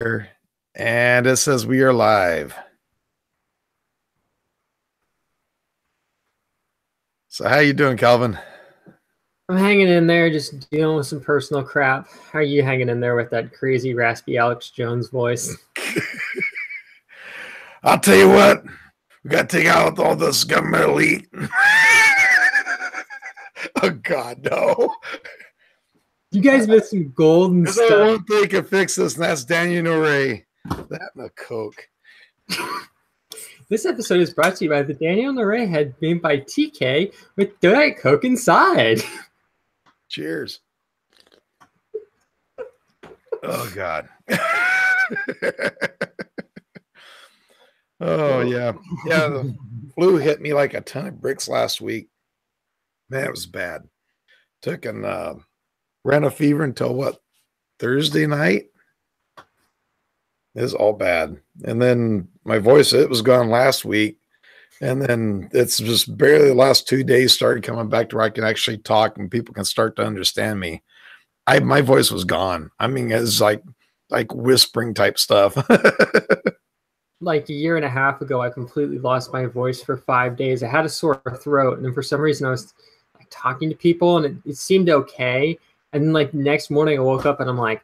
And it says we are live. So how you doing, Calvin? I'm hanging in there, just dealing with some personal crap. How are you hanging in there with that crazy, raspy Alex Jones voice? I'll tell you what, we got to take out all this government elite. Oh, God, no. You guys missed some golden There's stuff. only one thing can fix this, and that's Daniel Ray. That and a Coke. This episode is brought to you by the Daniel Noray head made by TK with Diet Coke inside. Cheers. Oh, God. Oh, yeah. Yeah, the flu hit me like a ton of bricks last week. Man, it was bad. Took and ran a fever until what, Thursday night? It was all bad. And then my voice, it was gone last week. And then it's just barely the last 2 days started coming back to where I can actually talk and people can start to understand me. My voice was gone. I mean, it's like whispering type stuff. Like a year and a half ago, I completely lost my voice for 5 days. I had a sore throat, and then for some reason I was like talking to people, and it seemed okay. And then like next morning, I woke up and I'm like,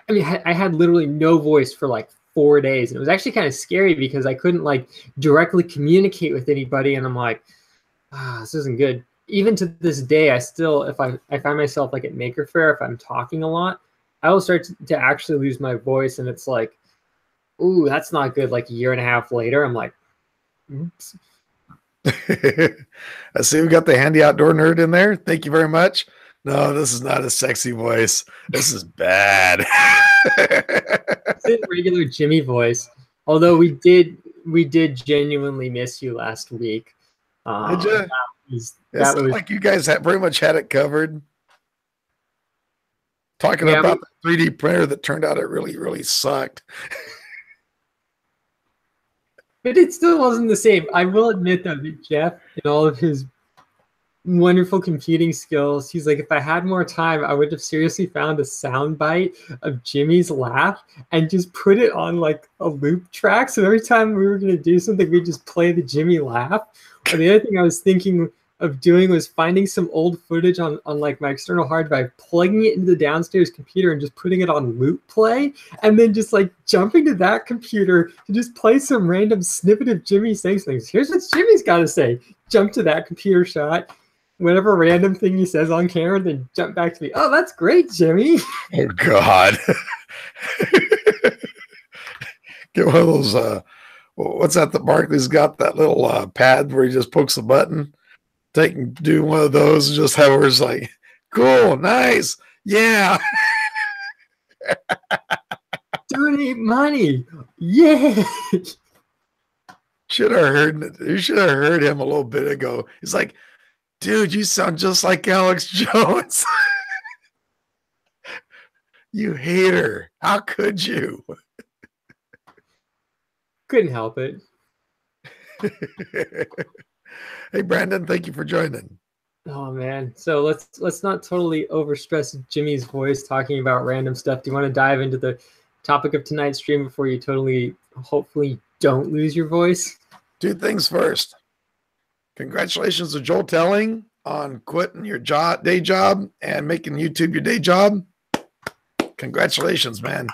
I had literally no voice for like 4 days, and it was actually kind of scary because I couldn't like directly communicate with anybody, and I'm like, this isn't good. Even to this day, I still, if I find myself like at Maker Faire, if I'm talking a lot, I will start to actually lose my voice, and it's like, ooh, that's not good. Like a year and a half later, I'm like, oops. I see we got the handy outdoor nerd in there. Thank you very much. No, this is not a sexy voice. This is bad. It's a regular Jimmy voice. Although we did genuinely miss you last week. Did you? That was like you guys pretty much had it covered. Talking about the 3D printer that turned out it really, really sucked. But it still wasn't the same. I will admit though that Jeff, in all of his wonderful computing skills, he's like, if I had more time, I would have seriously found a sound bite of Jimmy's laugh and just put it on like a loop track. So every time we were going to do something, we'd just play the Jimmy laugh. Or the other thing I was thinking of doing was finding some old footage on like my external hard drive, plugging it into the downstairs computer and just putting it on loop play, and then just like jumping to that computer to just play some random snippet of Jimmy saying things. Here's what Jimmy's got to say. Jump to that computer shot, whatever random thing he says on camera, then jump back to me. Oh, that's great, Jimmy. Oh, God. Get one of those, what's that? The Barclays got that little pad where he just pokes the button. Do one of those and just have her like, cool, nice, yeah. Donate money, yeah. You should have heard him a little bit ago. He's like, dude, you sound just like Alex Jones. You hater. How could you? Couldn't help it. Hey, Brandon, thank you for joining. Oh, man. So let's not totally overstress Jimmy's voice talking about random stuff. Do you want to dive into the topic of tonight's stream before you totally, hopefully, don't lose your voice? 2 things first. Congratulations to Joel Telling on quitting your day job and making YouTube your day job. Congratulations, man.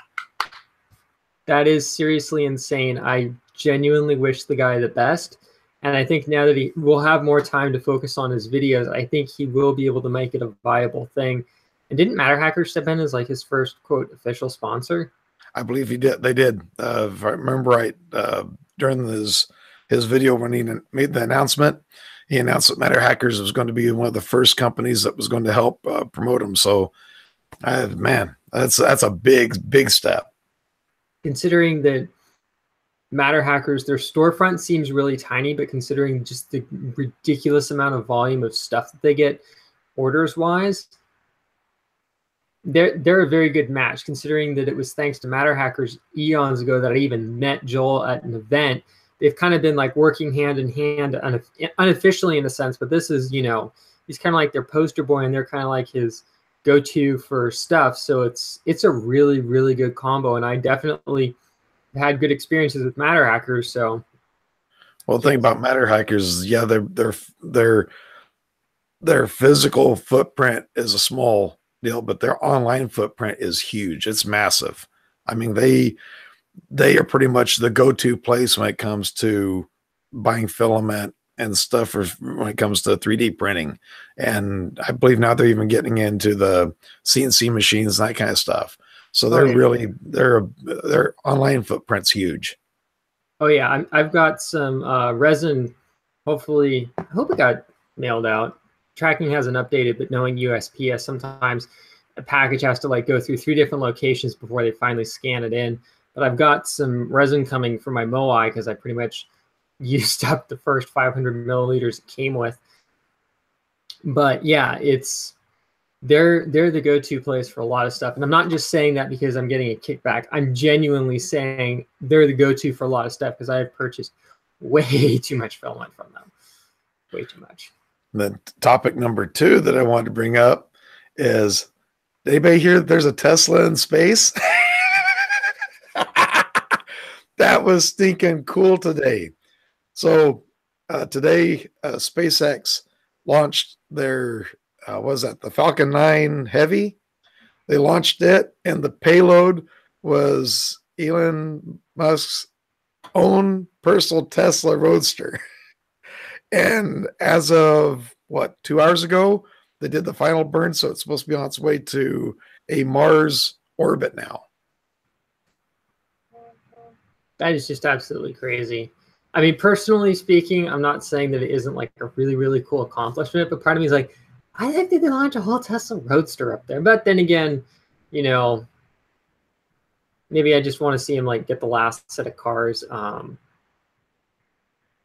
That is seriously insane. I genuinely wish the guy the best. And I think now that he will have more time to focus on his videos, I think he will be able to make it a viable thing. And didn't Matter Hackers step in as like his first, quote, official sponsor? I believe he did. They did. If I remember right, during his video when he made the announcement, he announced that Matter Hackers was going to be one of the first companies that was going to help promote him. So, man, that's a big step. Considering that Matter Hackers, their storefront seems really tiny, but considering just the ridiculous amount of volume of stuff that they get orders wise, they're a very good match, considering that it was thanks to Matter Hackers eons ago that I even met Joel at an event. They've kind of been like working hand in hand unofficially in a sense, but this is, you know, he's kind of like their poster boy and they're kind of like his go-to for stuff. So it's a really, really good combo, and I definitely had good experiences with Matter Hackers. So, well, the thing about Matter Hackers is, yeah, their physical footprint is a small deal, but their online footprint is huge. It's massive. I mean, they are pretty much the go-to place when it comes to buying filament and stuff, or when it comes to 3D printing. And I believe now they're even getting into the CNC machines and that kind of stuff. So they're really, their online footprint's huge. Oh yeah, I've got some resin. Hopefully, I hope it got mailed out. Tracking hasn't updated, but knowing USPS, sometimes a package has to like go through 3 different locations before they finally scan it in. But I've got some resin coming for my Moai because I pretty much used up the first 500 milliliters it came with. But yeah, they're the go-to place for a lot of stuff. And I'm not just saying that because I'm getting a kickback. I'm genuinely saying they're the go-to for a lot of stuff because I have purchased way too much filament from them. Way too much. The topic number 2 that I wanted to bring up is, anybody hear that there's a Tesla in space? That was stinking cool today. So today, SpaceX launched their, was that the Falcon 9 Heavy? They launched it, and the payload was Elon Musk's own personal Tesla Roadster. And as of, 2 hours ago, they did the final burn, so it's supposed to be on its way to a Mars orbit now. That is just absolutely crazy. I mean, personally speaking, I'm not saying that it isn't like a really, really cool accomplishment, but part of me is like, I think they could launch a whole Tesla Roadster up there. But then again, you know, maybe I just want to see him like get the last set of cars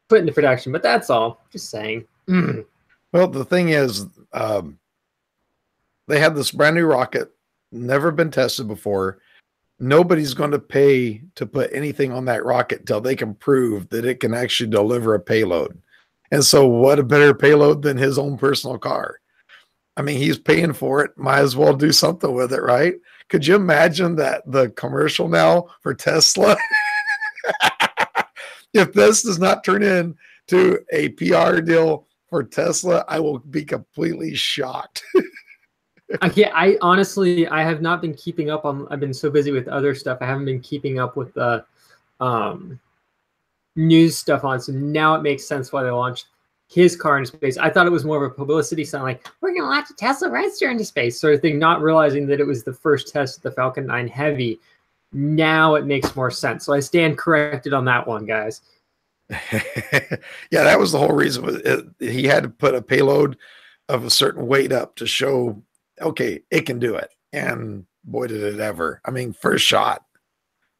put into production. But that's all. Just saying. Well, the thing is, they had this brand new rocket, never been tested before. Nobody's going to pay to put anything on that rocket until they can prove that it can actually deliver a payload. And so what a better payload than his own personal car? I mean, he's paying for it. Might as well do something with it, right? Could you imagine that the commercial now for Tesla? If this does not turn into a PR deal for Tesla, I will be completely shocked. I honestly, I have not been keeping up on, I've been so busy with other stuff. I haven't been keeping up with the news stuff on. So now it makes sense why they launched his car into space. I thought it was more of a publicity stunt, like, we're going to launch a Tesla Roadster into space sort of thing, not realizing that it was the first test of the Falcon 9 Heavy. Now it makes more sense. So I stand corrected on that one, guys. Yeah, that was the whole reason. He had to put a payload of a certain weight up to show, okay, it can do it. And boy, did it ever. I mean, first shot.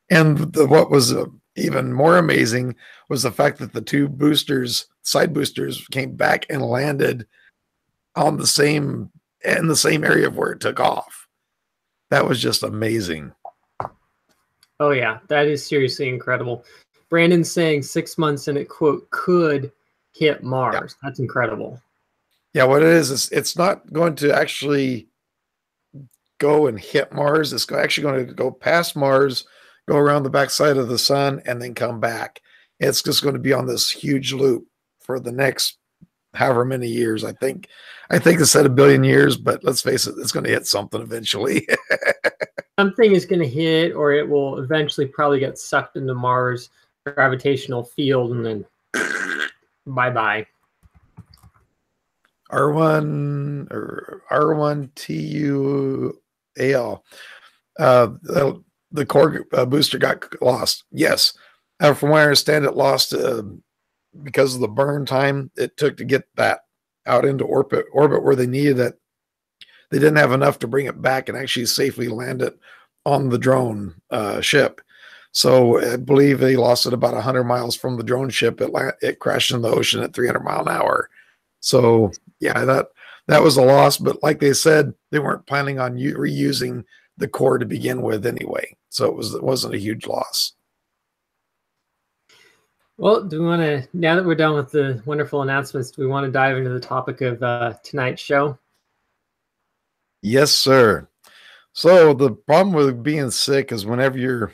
And what was even more amazing was the fact that the 2 boosters, side boosters, came back and landed on the same area of where it took off. That was just amazing. Oh yeah, that is seriously incredible. Brandon's saying 6 months and it, quote, could hit Mars. Yeah. That's incredible. Yeah, what it is it's not going to actually go and hit Mars. It's actually going to go past Mars, go around the backside of the sun, and then come back. It's just going to be on this huge loop for the next however many years. I think it said 1 billion years, but let's face it, it's going to hit something eventually. Something is going to hit, or it will eventually probably get sucked into Mars' gravitational field, and then bye-bye. R1 or R1TUAL. The core booster got lost. Yes. From what I understand, it lost because of the burn time it took to get that out into orbit where they needed it. They didn't have enough to bring it back and actually safely land it on the drone ship. So I believe they lost it about 100 miles from the drone ship. It crashed in the ocean at 300 mile an hour. So yeah, that was a loss. But like they said, they weren't planning on reusing the core to begin with anyway. So it wasn't a huge loss. Well, do we want to, now that we're done with the wonderful announcements, do we want to dive into the topic of tonight's show? Yes, sir. So the problem with being sick is whenever you're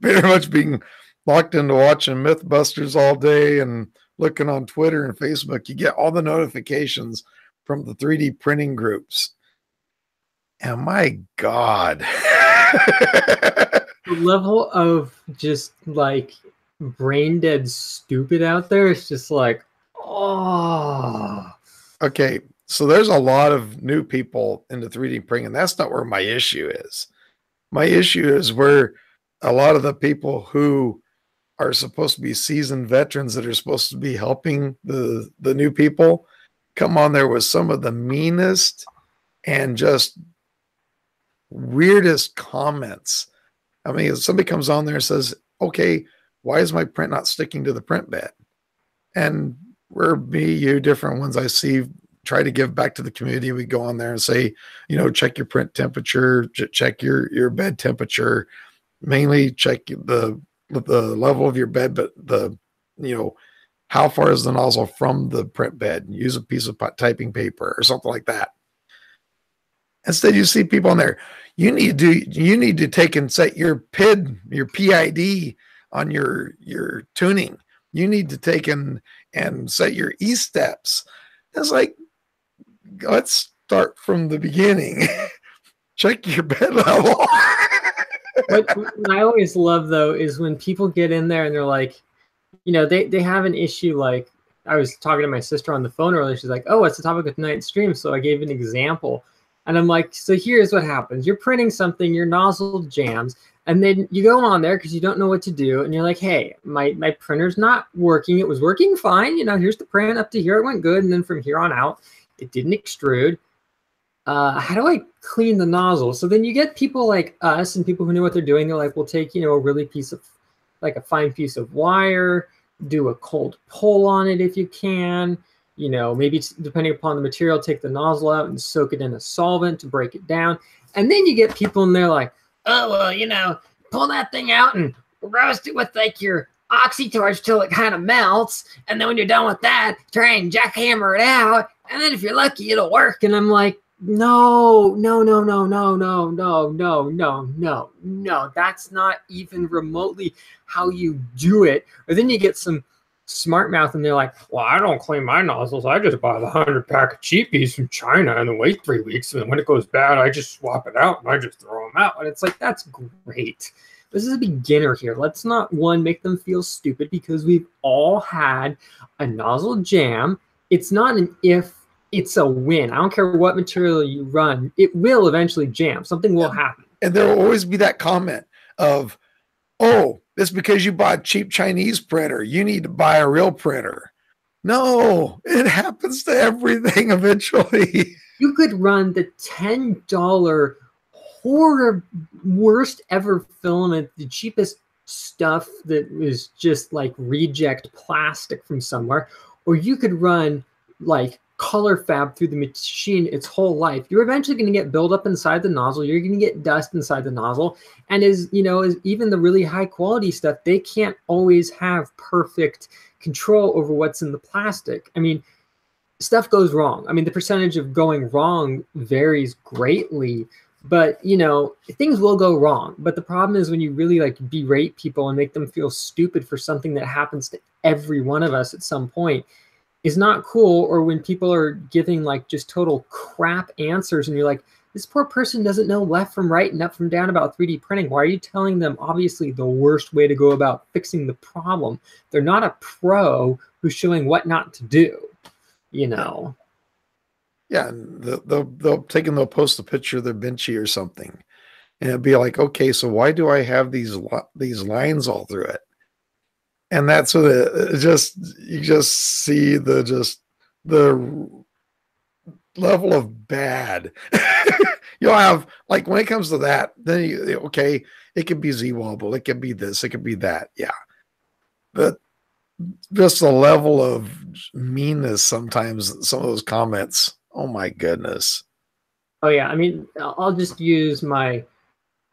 pretty much being locked into watching Mythbusters all day and looking on Twitter and Facebook, you get all the notifications from the 3D printing groups. And my God. The level of just like brain dead stupid out there is just like, oh. Okay, so there's a lot of new people into 3D printing, and that's not where my issue is. My issue is where a lot of the people who are supposed to be seasoned veterans that are supposed to be helping the new people come on there with some of the meanest and just weirdest comments. I mean, if somebody comes on there and says, okay, why is my print not sticking to the print bed? And we're you different ones I see try to give back to the community. We go on there and say, you know, check your print temperature, check your bed temperature, mainly check the level of your bed, but the, you know, how far is the nozzle from the print bed? Use a piece of typing paper or something like that. Instead, you see people on there. You need to take and set your PID on your tuning. You need to take and set your E steps. It's like, let's start from the beginning. Check your bed level. What I always love though is when people get in there and they're like, you know, they have an issue. Like I was talking to my sister on the phone earlier. She's like, oh, what's the topic of tonight's stream? So I gave an example. And I'm like, so here's what happens. You're printing something, your nozzle jams, and then you go on there because you don't know what to do. And you're like, hey, my printer's not working. It was working fine. You know, here's the print up to here. It went good. And then from here on out, it didn't extrude. How do I clean the nozzle? So then you get people like us and people who know what they're doing. They're like, we'll take, you know, a really like a fine piece of wire, do a cold pull on it if you can. You know, maybe depending upon the material, take the nozzle out and soak it in a solvent to break it down. And then you get people and they're like, oh, well, you know, pull that thing out and roast it with like your oxytorch till it kind of melts. And then when you're done with that, try and jackhammer it out. And then if you're lucky, it'll work. And I'm like, no, that's not even remotely how you do it. Or then you get some smart mouth and they're like, well, I don't clean my nozzles. I just buy the 100-pack of cheapies from China and then wait 3 weeks. And then when it goes bad, I just swap it out and I just throw them out. And it's like, that's great. This is a beginner here. Let's not, one, make them feel stupid because we've all had a nozzle jam. It's not an if, it's a win. I don't care what material you run. It will eventually jam. Something will happen. And there will always be that comment of, oh, it's because you bought a cheap Chinese printer. You need to buy a real printer. No, it happens to everything eventually. You could run the $10 horror worst ever filament, the cheapest stuff that is just like reject plastic from somewhere, or you could run like color fab through the machine its whole life. You're eventually going to get buildup inside the nozzle. You're going to get dust inside the nozzle. And as you know, as even the really high quality stuff, they can't always have perfect control over what's in the plastic. I mean, stuff goes wrong. I mean, the percentage of going wrong varies greatly, but you know, things will go wrong. But the problem is when you really like berate people and make them feel stupid for something that happens to every one of us at some point is not cool. Or when people are giving like just total crap answers and you're like, this poor person doesn't know left from right and up from down about 3D printing. Why are you telling them obviously the worst way to go about fixing the problem? They're not a pro who's showing what not to do, you know? Yeah, they'll post a picture of their benchy or something. And it'll be like, okay, so why do I have these lines all through it? And that's what you just see the level of bad. You'll have, like, when it comes to that, then okay, it could be Z-wobble, it could be this, it could be that, yeah. But just the level of meanness sometimes, some of those comments, oh my goodness. Oh yeah, I mean, I'll just use my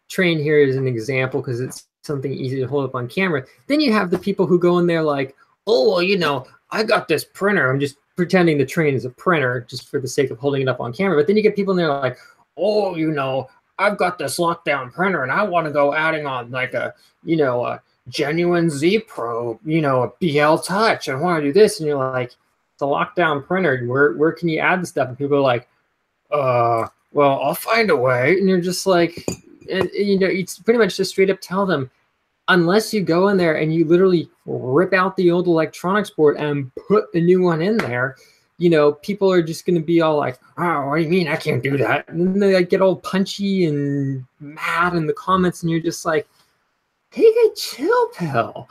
train here as an example because it's something easy to hold up on camera. Then you have the people who go in there like, oh, well, you know, I got this printer. I'm just pretending the train is a printer just for the sake of holding it up on camera. But then you get people in there like, oh, I've got this lockdown printer and I want to go adding on like a genuine Z Pro, a BL Touch. I want to do this. And you're like, it's a lockdown printer. Where can you add the stuff? And people are like, well, I'll find a way. And you're just like, and you pretty much just straight up tell them, unless you go in there and you literally rip out the old electronics board and put a new one in there, people are just going to be all like, oh, what do you mean I can't do that? And then they like, get all punchy and mad in the comments, and you're just like, take a chill pill.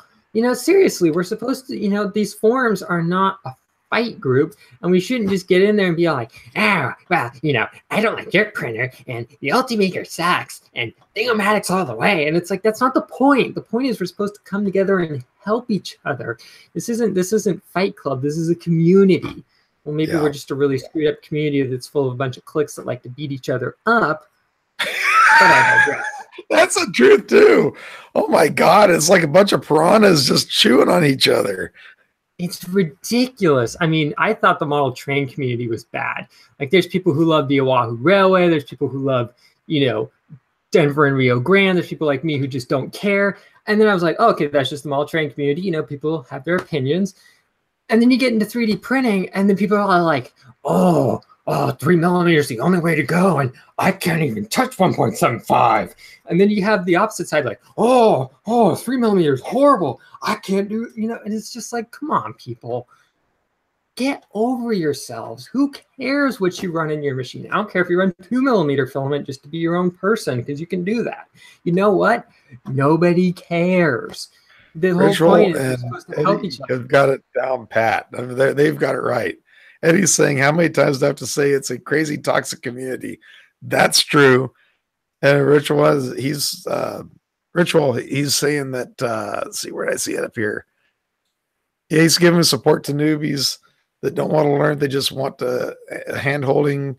Seriously, we're supposed to, these forums are not a fight group, and we shouldn't just get in there and be like, well, I don't like your printer, and the Ultimaker sucks, and Thingomatics all the way. And it's like, that's not the point. The point is we're supposed to come together and help each other. This isn't Fight Club. This is a community. Well, maybe we're just a really screwed up community that's full of a bunch of cliques that like to beat each other up. But I digress. That's the truth too. Oh my God. It's like a bunch of piranhas just chewing on each other. It's ridiculous. I mean, I thought the model train community was bad. Like, there's people who love the Oahu Railway. There's people who love, Denver and Rio Grande. There's people like me who just don't care. And then I was like, oh, okay, that's just the model train community. People have their opinions. And then you get into 3D printing, and then people are like, oh, 3mm is the only way to go, and I can't even touch 1.75. And then you have the opposite side, like, oh, 3mm is horrible. I can't do it, and it's just like, come on, people. Get over yourselves. Who cares what you run in your machine? I don't care if you run 2mm filament just to be your own person, because you can do that. You know what? Nobody cares. The whole point is we're supposed to help each other. They've got it down pat. I mean, they've got it right. Eddie's saying, how many times do I have to say it's a crazy toxic community? That's true. And Ritual, he's saying that, let's see, where did I see it up here? Yeah, he's giving support to newbies that don't want to learn. They just want the hand holding.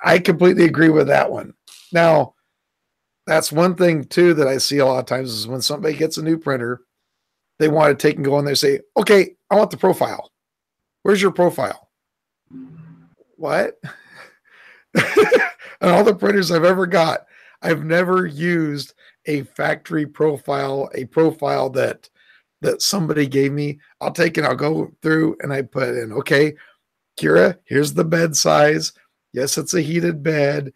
I completely agree with that one. Now, that's one thing too that I see a lot of times is when somebody gets a new printer, they want to take and go in there and say, okay, I want the profile. Where's your profile? What? And all the printers I've ever got, I've never used a factory profile, a profile that somebody gave me. I'll take it, I'll go through and I put in, okay, Kira, here's the bed size. Yes, it's a heated bed.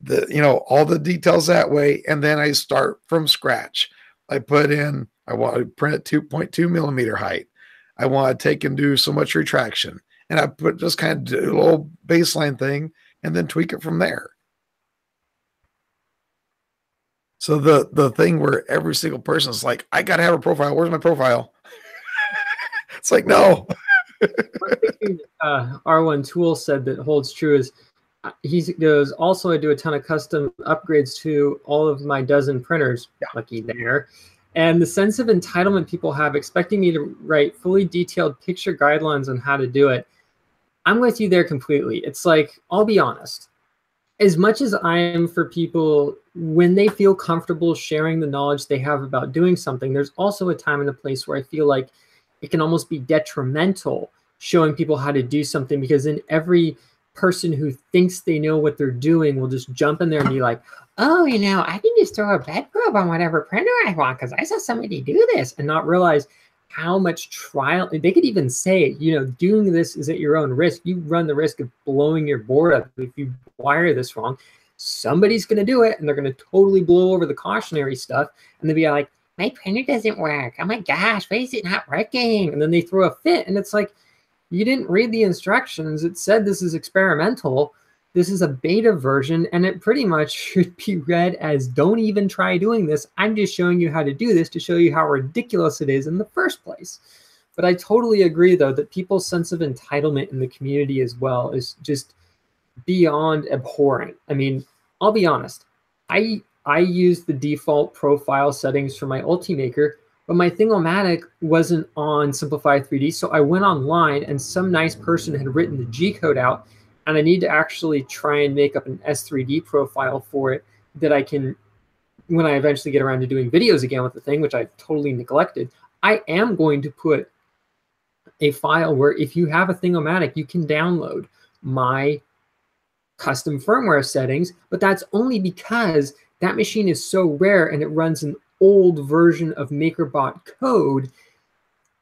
All the details that way. And then I start from scratch. I put in, I want to print at 2.2mm height. I want to take and do so much retraction. And I put just kind of do a little baseline thing and then tweak it from there. So the thing where every single person is like, I got to have a profile. Where's my profile? It's like, no. R1 Tool said that holds true is he goes, also, I do a ton of custom upgrades to all of my dozen printers. Yeah. Lucky there. And the sense of entitlement people have, expecting me to write fully detailed picture guidelines on how to do it. I'm with you there completely. It's like, I'll be honest. As much as I am for people, when they feel comfortable sharing the knowledge they have about doing something, there's also a time and a place where I feel like it can almost be detrimental showing people how to do something, because then every person who thinks they know what they're doing will just jump in there and be like, oh, I can just throw a bed probe on whatever printer I want because I saw somebody do this, and not realize how much trial. They could even say, doing this is at your own risk. You run the risk of blowing your board up if you wire this wrong. Somebody's going to do it, and they're going to totally blow over the cautionary stuff, and they'll be like, my printer doesn't work. Oh my gosh, why is it not working? And then they throw a fit, and it's like, you didn't read the instructions. It said this is experimental. This is a beta version, and it pretty much should be read as, don't even try doing this. I'm just showing you how to do this to show you how ridiculous it is in the first place. But I totally agree, though, that people's sense of entitlement in the community as well is just beyond abhorrent. I mean, I'll be honest. I use the default profile settings for my Ultimaker, but my Thingomatic wasn't on Simplify 3D, so I went online, and some nice person had written the G code out, and I need to actually try and make up an S3D profile for it that I can, when I eventually get around to doing videos again with the thing, which I've totally neglected, I am going to put a file where if you have a Thingomatic, you can download my custom firmware settings, but that's only because that machine is so rare and it runs an old version of MakerBot code.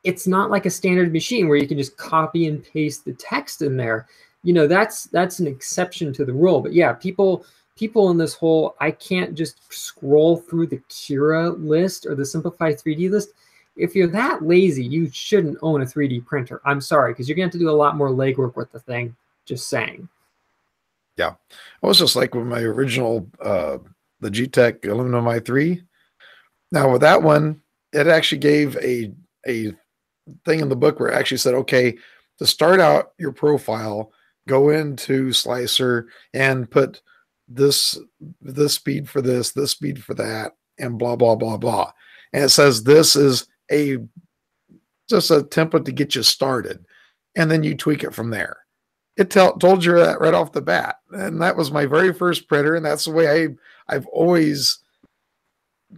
It's not like a standard machine where you can just copy and paste the text in there. You know, that's an exception to the rule. But yeah, people in this whole, I can't just scroll through the Cura list or the Simplify 3D list. If you're that lazy, you shouldn't own a 3D printer. I'm sorry, because you're going to have to do a lot more legwork with the thing. Just saying. Yeah. I was just like with my original, the G-Tech Aluminum i3. Now with that one, it actually gave a thing in the book where it actually said, okay, to start out your profile, go into Slicer and put this speed for this speed for that, and blah, blah, blah, blah. And it says this is just a template to get you started. And then you tweak it from there. It told you that right off the bat. And that was my very first printer. And that's the way I've always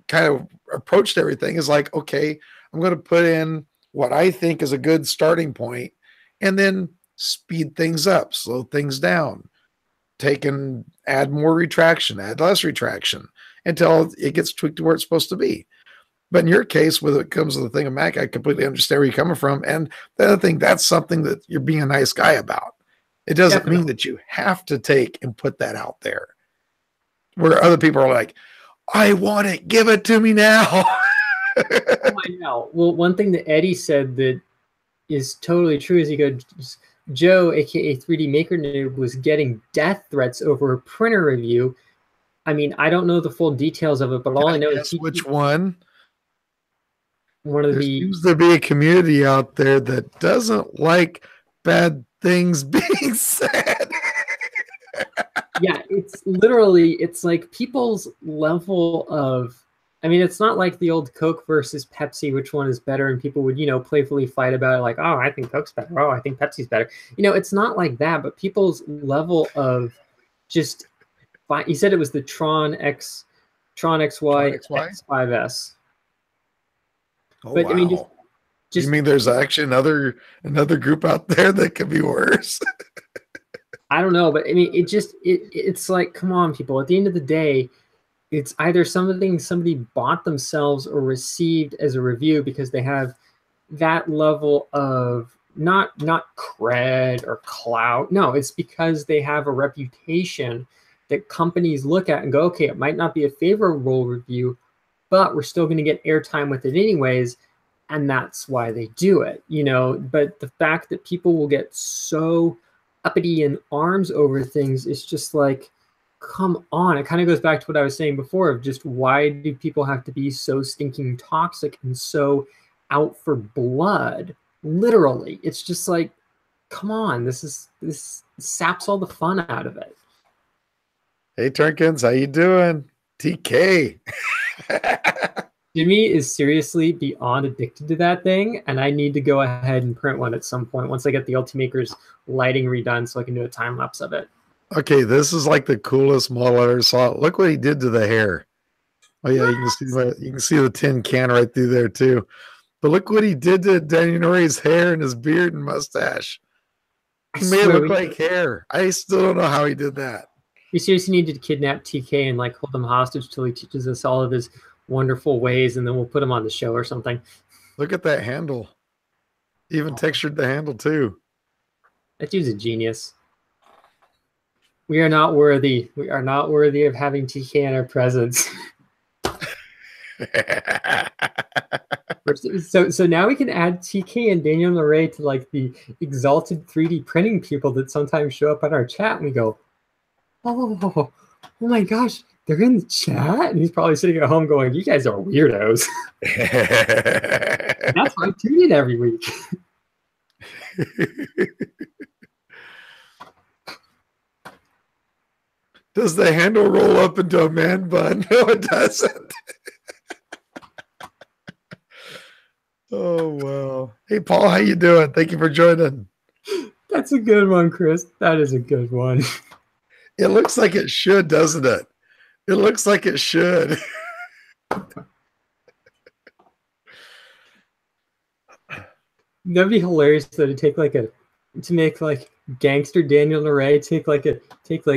kind of approached everything, is like, okay, I'm going to put in what I think is a good starting point and then speed things up, slow things down, add more retraction, add less retraction until it gets tweaked to where it's supposed to be. But in your case, when it comes to the thing of Mac, I completely understand where you're coming from. And the other thing, that's something that you're being a nice guy about. It doesn't mean that you have to take and put that out there. Where other people are like, I want it, give it to me now. Oh, I know. Well, one thing that Eddie said that is totally true is he goes, Joe, aka 3D Maker Noob, was getting death threats over a printer review. I mean, I don't know the full details of it, but all I know is which one. There seems to be a community out there that doesn't like bad things being said. Yeah, it's like people's level of, I mean, it's not like the old Coke versus Pepsi, which one is better, and people would, playfully fight about it, like, oh, I think Coke's better, oh, I think Pepsi's better. It's not like that, but people's level of just, he said it was the Tron XY X5S. Oh, but wow. I mean, just you mean there's actually another group out there that could be worse? I don't know, but I mean, it's like, come on, people. At the end of the day, it's either something somebody bought themselves or received as a review because they have that level of not cred or clout. No, it's because they have a reputation that companies look at and go, okay, it might not be a favorable review, but we're still going to get airtime with it anyways. And that's why they do it, But the fact that people will get so uppity in arms over things is just like, come on. It kind of goes back to what I was saying before of just, why do people have to be so stinking toxic and so out for blood? Literally, it's just like, come on. This saps all the fun out of it. Hey, Turkins, how you doing? TK. Jimmy is seriously beyond addicted to that thing, and I need to go ahead and print one at some point once I get the Ultimaker's lighting redone so I can do a time lapse of it. Okay, this is like the coolest model I ever saw. Look what he did to the hair. Oh yeah, you can see the tin can right through there too. But look what he did to Danny Norrie's hair and his beard and mustache. He made it look like hair. I still don't know how he did that. We seriously need to kidnap TK and like hold him hostage till he teaches us all of his wonderful ways, and then we'll put him on the show or something. Look at that handle. Even textured the handle too. That dude's a genius. We are not worthy. We are not worthy of having TK in our presence. So now we can add TK and Daniel Leray to like the exalted 3D printing people that sometimes show up on our chat, and we go, oh my gosh, they're in the chat? And he's probably sitting at home going, you guys are weirdos. That's why I tune in every week. Does the handle roll up into a man bun? No, it doesn't. Oh, wow. Hey, Paul, how you doing? Thank you for joining. That's a good one, Chris. That is a good one. It looks like it should, doesn't it? It looks like it should. That'd be hilarious though, to make like gangster Daniel Naray take like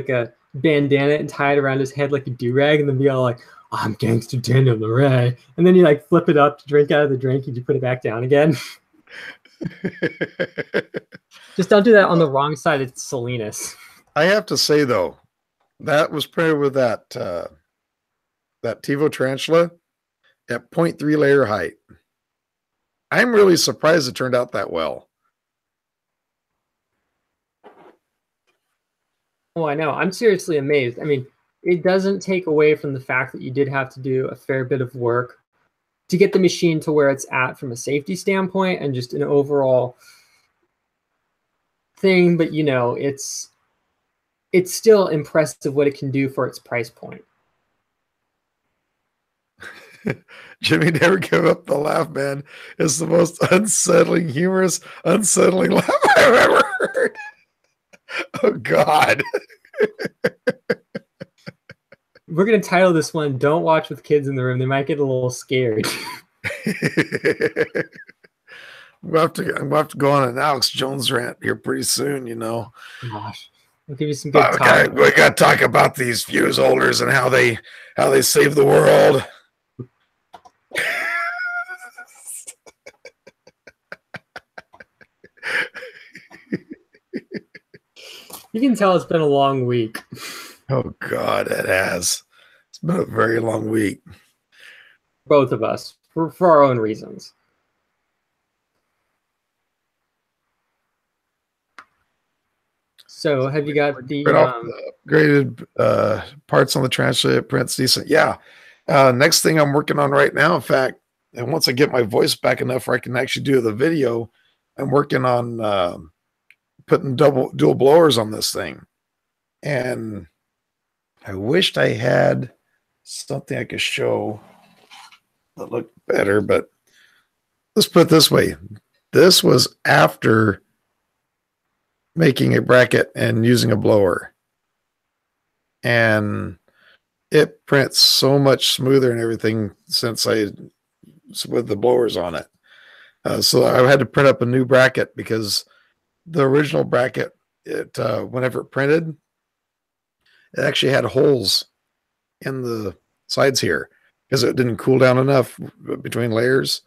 a bandana and tie it around his head like a do-rag and then be all like, I'm gangster Daniel Naray. And then you like flip it up to drink out of the drink and you put it back down again. Just don't do that on the wrong side. It's Salinas. I have to say though, that was printed with that TiVo tarantula at 0.3 layer height. I'm really surprised it turned out that well. Oh, I know. I'm seriously amazed. I mean, it doesn't take away from the fact that you did have to do a fair bit of work to get the machine to where it's at from a safety standpoint and just an overall thing. But you know, it's still impressive what it can do for its price point. Jimmy never gave up the laugh, man. It's the most unsettling, humorous, unsettling laugh I've ever heard. Oh, God. We're going to title this one, Don't Watch with Kids in the Room. They might get a little scared. I'm going to have to go on an Alex Jones rant here pretty soon, you know. Gosh. I'll give you some good talk. We got to talk about these fuse holders and how they save the world. You can tell it's been a long week. Oh, God, it has. It's been a very long week. Both of us, for our own reasons. So have you got the upgraded parts on the translate prints decent? Yeah. Next thing I'm working on right now, in fact, and once I get my voice back enough where I can actually do the video, I'm working on putting dual blowers on this thing. And I wished I had something I could show that looked better, but let's put it this way. This was after making a bracket and using a blower. And it prints so much smoother and everything with the blowers on it. So I had to print up a new bracket because the original bracket, whenever it printed, it actually had holes in the sides here because it didn't cool down enough between layers.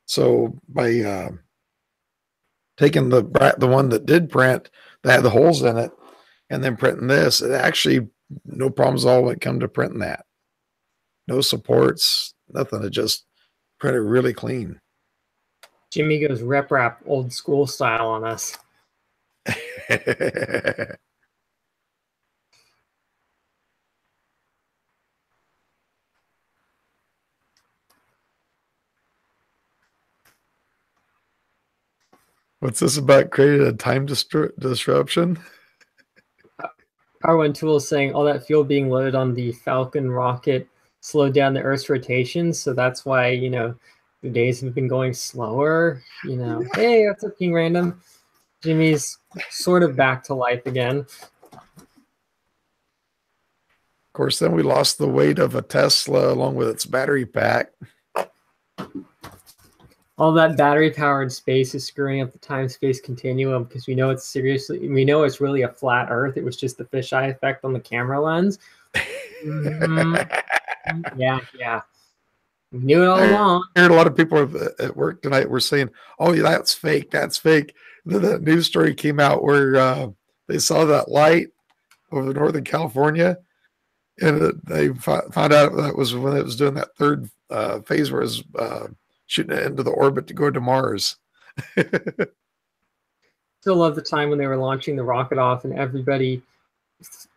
So by taking the one that did print that had the holes in it and then printing this, it actually no problems at all when it come to printing that. No supports, nothing. It just printed really clean. Jimmy goes rep rap old school style on us. What's this about? Created a time disruption? R1 Tool is saying all that fuel being loaded on the Falcon rocket slowed down the Earth's rotation, so that's why, you know, the days have been going slower. You know, hey, what's up, King Random? Jimmy's sort of back to life again. Of course, then we lost the weight of a Tesla along with its battery pack. All that battery powered space is screwing up the time-space continuum because we know it's really a flat Earth. It was just the fisheye effect on the camera lens. Yeah. We knew it all along. I heard a lot of people at work tonight were saying, "Oh, yeah, that's fake. That's fake." And then that news story came out where they saw that light over Northern California, and they found out that was when it was doing that third phase where it was shooting it into the orbit to go to Mars. Still love the time when they were launching the rocket off and everybody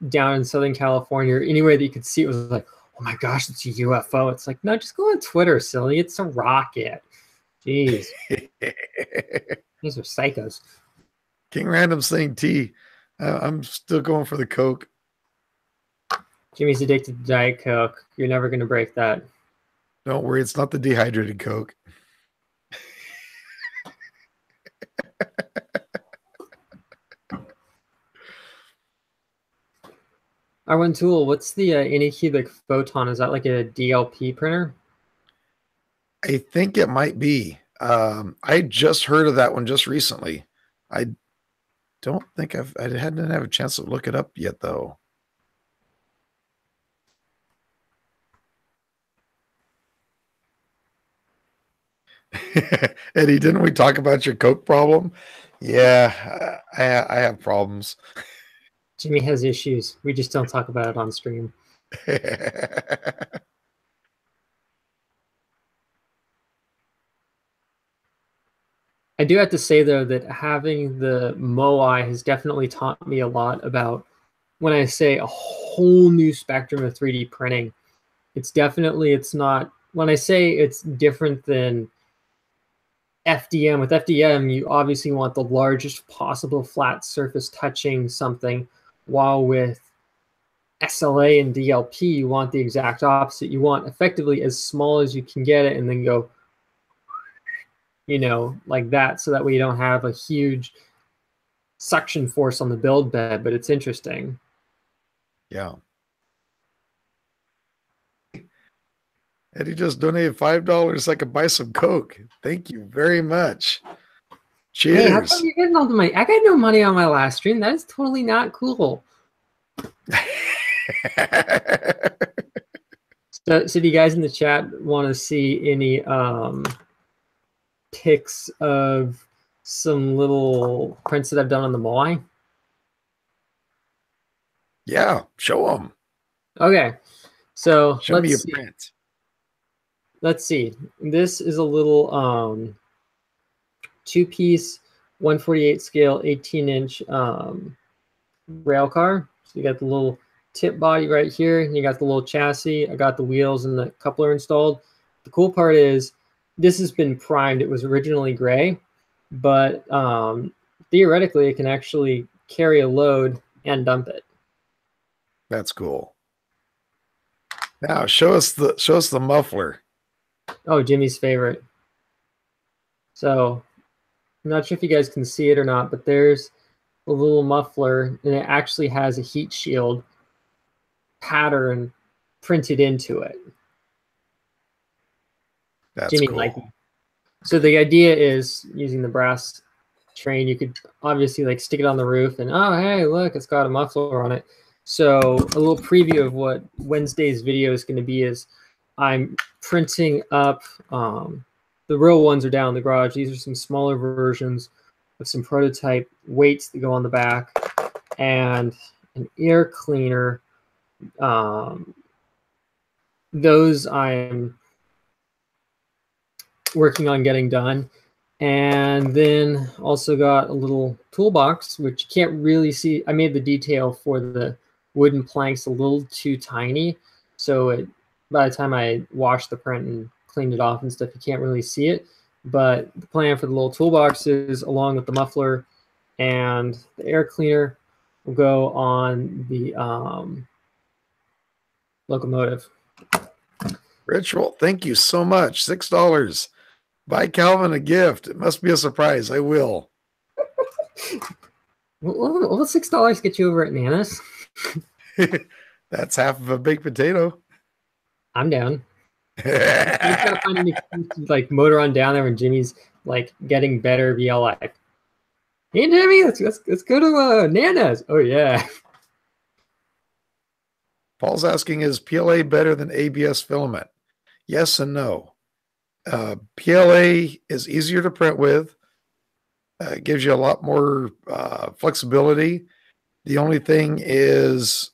down in Southern California or anywhere that you could see it was like, oh my gosh, it's a UFO. It's like, no, just go on Twitter, silly. It's a rocket. Jeez. These are psychos. King Random saying T. I'm still going for the Coke. Jimmy's addicted to Diet Coke. You're never going to break that. Don't worry, it's not the dehydrated Coke. R1 Tool, what's the Anycubic Photon? Is that like a DLP printer? I think it might be. I just heard of that one just recently. I don't think I hadn't had a chance to look it up yet, though. Eddie, didn't we talk about your Coke problem? Yeah, I have problems. Jimmy has issues. We just don't talk about it on stream. I do have to say, though, that having the Moai has definitely taught me a lot about when I say a whole new spectrum of 3D printing. It's not, when I say it's different than FDM, with FDM, you obviously want the largest possible flat surface touching something, while with SLA and DLP, you want the exact opposite. You want effectively as small as you can get it and then go, like that, so that way you don't have a huge suction force on the build bed, but it's interesting. Yeah. Eddie just donated $5 so I could buy some Coke. Thank you very much. Cheers. Hey, how come you're getting all the money? I got no money on my last stream. That is totally not cool. So do you guys in the chat want to see any pics of some little prints that I've done on the Moai? Yeah, show them. Okay, so show me your print. Let's see. This is a little two-piece, 1/48 scale, 18-inch rail car. So you got the little tip body right here, and you got the little chassis. I got the wheels and the coupler installed. The cool part is this has been primed. It was originally gray, but theoretically it can actually carry a load and dump it. That's cool. Now show us the muffler. Oh, Jimmy's favorite. So I'm not sure if you guys can see it or not, but there's a little muffler, and it actually has a heat shield pattern printed into it. That's Jimmy cool. liked it. So the idea is, using the brass train, you could obviously like stick it on the roof and, oh, hey, look, it's got a muffler on it. So a little preview of what Wednesday's video is going to be is I'm printing up, the real ones are down in the garage. These are some smaller versions of some prototype weights that go on the back and an air cleaner. Those I'm working on getting done. And then also got a little toolbox, which you can't really see. I made the detail for the wooden planks a little too tiny. So by the time I washed the print and cleaned it off and stuff, you can't really see it. But the plan for the little toolbox is, along with the muffler and the air cleaner, will go on the locomotive. Ritual, thank you so much. $6. Buy Calvin a gift. It must be a surprise. I will. Will $6 get you over at Nana's? That's half of a baked potato. I'm down. You gotta find an excuse to like motor on down there when Jimmy's like getting better. Be all like, "Hey Jimmy, let's go to Nana's." Oh yeah. Paul's asking, is PLA better than ABS filament? Yes and no. PLA is easier to print with. It gives you a lot more flexibility. The only thing is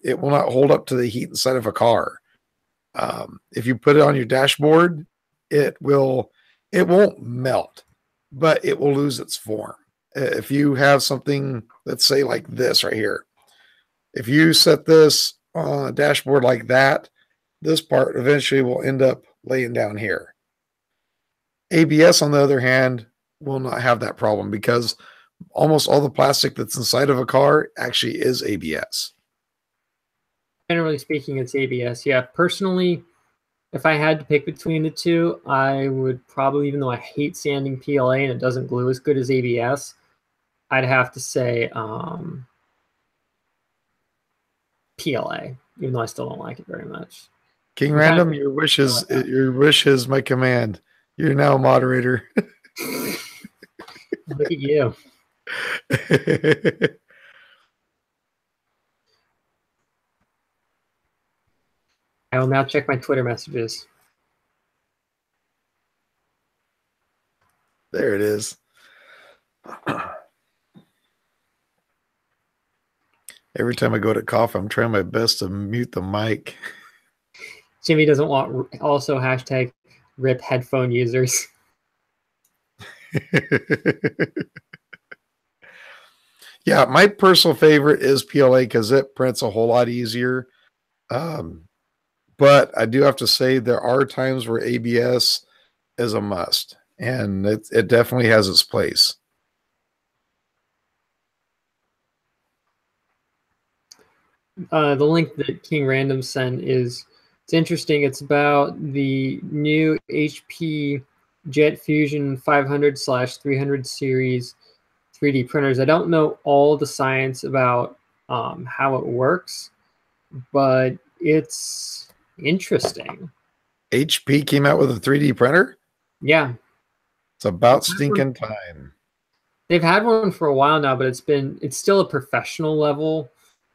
it will not hold up to the heat inside of a car. If you put it on your dashboard, it won't melt, but it will lose its form. If you have something, let's say like this right here, if you set this on a dashboard like that, this part eventually will end up laying down here. ABS, on the other hand, will not have that problem because almost all the plastic that's inside of a car actually is ABS. Generally speaking, it's ABS. Yeah, personally, if I had to pick between the two, I would probably, even though I hate sanding PLA and it doesn't glue as good as ABS, I'd have to say PLA, even though I still don't like it very much. King Random, your wish is my command. You're now a moderator. Look at you. I will now check my Twitter messages. There it is. Every time I go to cough, I'm trying my best to mute the mic. Jimmy doesn't want also hashtag rip headphone users. Yeah, my personal favorite is PLA because it prints a whole lot easier. But I do have to say there are times where ABS is a must, and it definitely has its place. The link that King Random sent it's interesting. It's about the new HP Jet Fusion 500/300 series 3D printers. I don't know all the science about how it works, but it's interesting. HP came out with a 3D printer? Yeah. It's about stinking time. They've had one for a while now, but it's still a professional level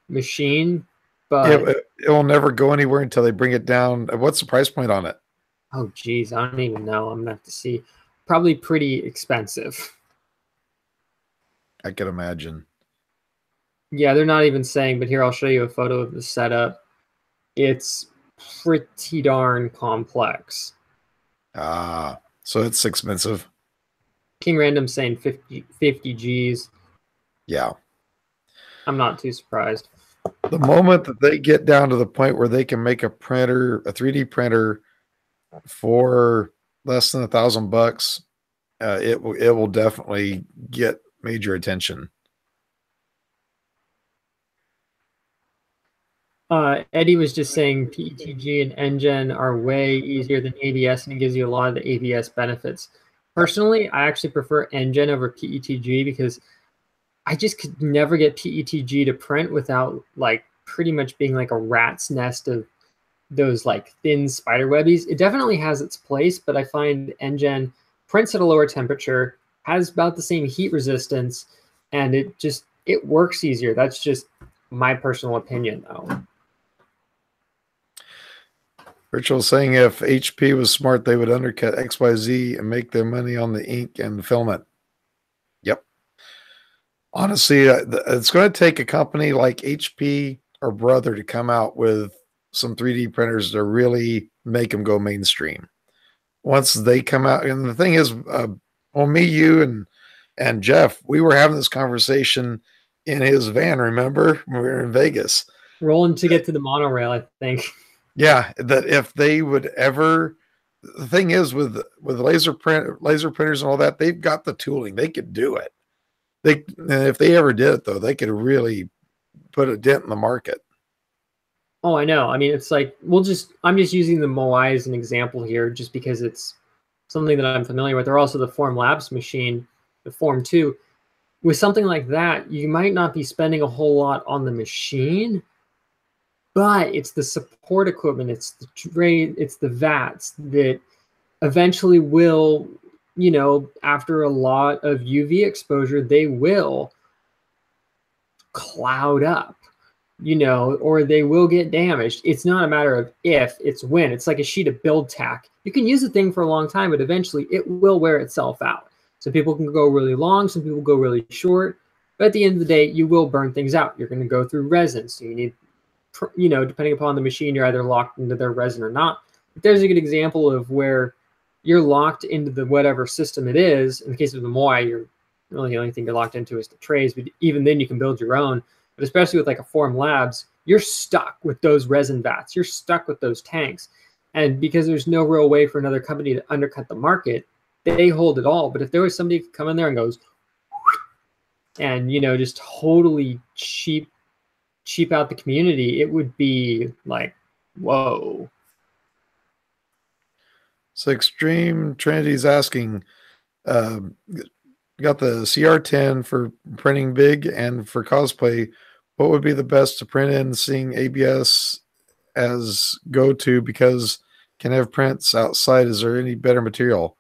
machine, but it will never go anywhere until they bring it down. What's the price point on it? Oh geez, I don't even know. I'm gonna have to see. Probably pretty expensive. I can imagine. Yeah, they're not even saying, but here I'll show you a photo of the setup. It's pretty darn complex. Ah, so it's expensive. King Random saying 50 G's. Yeah. I'm not too surprised. The moment that they get down to the point where they can make a 3D printer for less than $1,000, it will definitely get major attention. Eddie was just saying PETG and NGen are way easier than ABS, and it gives you a lot of the ABS benefits. Personally, I actually prefer NGen over PETG because I just could never get PETG to print without like pretty much being like a rat's nest of those like thin spider webbies. It definitely has its place, but I find NGen prints at a lower temperature, has about the same heat resistance, and it works easier. That's just my personal opinion though. Virtual saying if HP was smart, they would undercut XYZ and make their money on the ink and the filament. Yep. Honestly, it's going to take a company like HP or Brother to come out with some 3D printers to really make them go mainstream. Once they come out, and the thing is, me, you, and Jeff, we were having this conversation in his van. Remember, when we were in Vegas, rolling to get to the monorail, I think. Yeah, that if they would ever, the thing is with laser printers and all that, they've got the tooling. They could do it. And if they ever did it though, they could really put a dent in the market. Oh, I know. I mean, it's like I'm just using the Moai as an example here, just because it's something that I'm familiar with. Or also the Form Labs machine, the Form 2. With something like that, you might not be spending a whole lot on the machine, but it's the support equipment, it's the tray, it's the vats that eventually will, after a lot of UV exposure, they will cloud up, or they will get damaged. It's not a matter of if, it's when. It's like a sheet of build tack. You can use the thing for a long time, but eventually it will wear itself out. Some people can go really long, some people go really short, but at the end of the day, you will burn things out. You're going to go through resin, so you need, depending upon the machine, you're either locked into their resin or not. But there's a good example of where you're locked into the whatever system it is. In the case of the Moai, you're really the only thing you're locked into is the trays, but even then you can build your own. But especially with like a Form Labs, you're stuck with those resin vats. You're stuck with those tanks. And because there's no real way for another company to undercut the market, they hold it all. But if there was somebody who could come in there and goes, and, just totally cheap out the community, it would be like, whoa. So Extreme Trinity's asking, got the CR10 for printing big and for cosplay. What would be the best to print in, seeing ABS as go-to because can have prints outside? Is there any better material?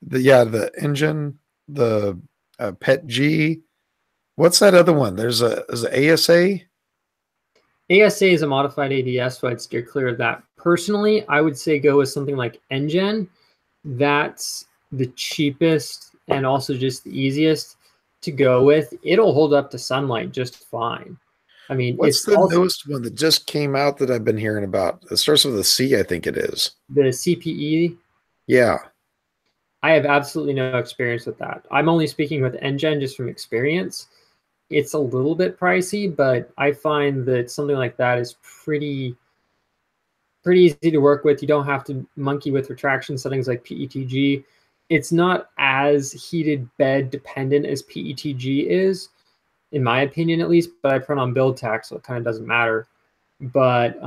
the engine, the PET G. What's that other one? There's a ASA. ASA is a modified ABS, so I'd steer clear of that. Personally, I would say go with something like NGen. That's the cheapest and also just the easiest to go with. It'll hold up to sunlight just fine. I mean, What's it's the also newest one that just came out that I've been hearing about? It starts with a C, I think it is. the CPE. Yeah. I have absolutely no experience with that. I'm only speaking with NGen just from experience. It's a little bit pricey, but I find that something like that is pretty easy to work with. You don't have to monkey with retraction settings like PETG. It's not as heated bed dependent as PETG is, in my opinion at least, but I print on build tax, so it kind of doesn't matter. But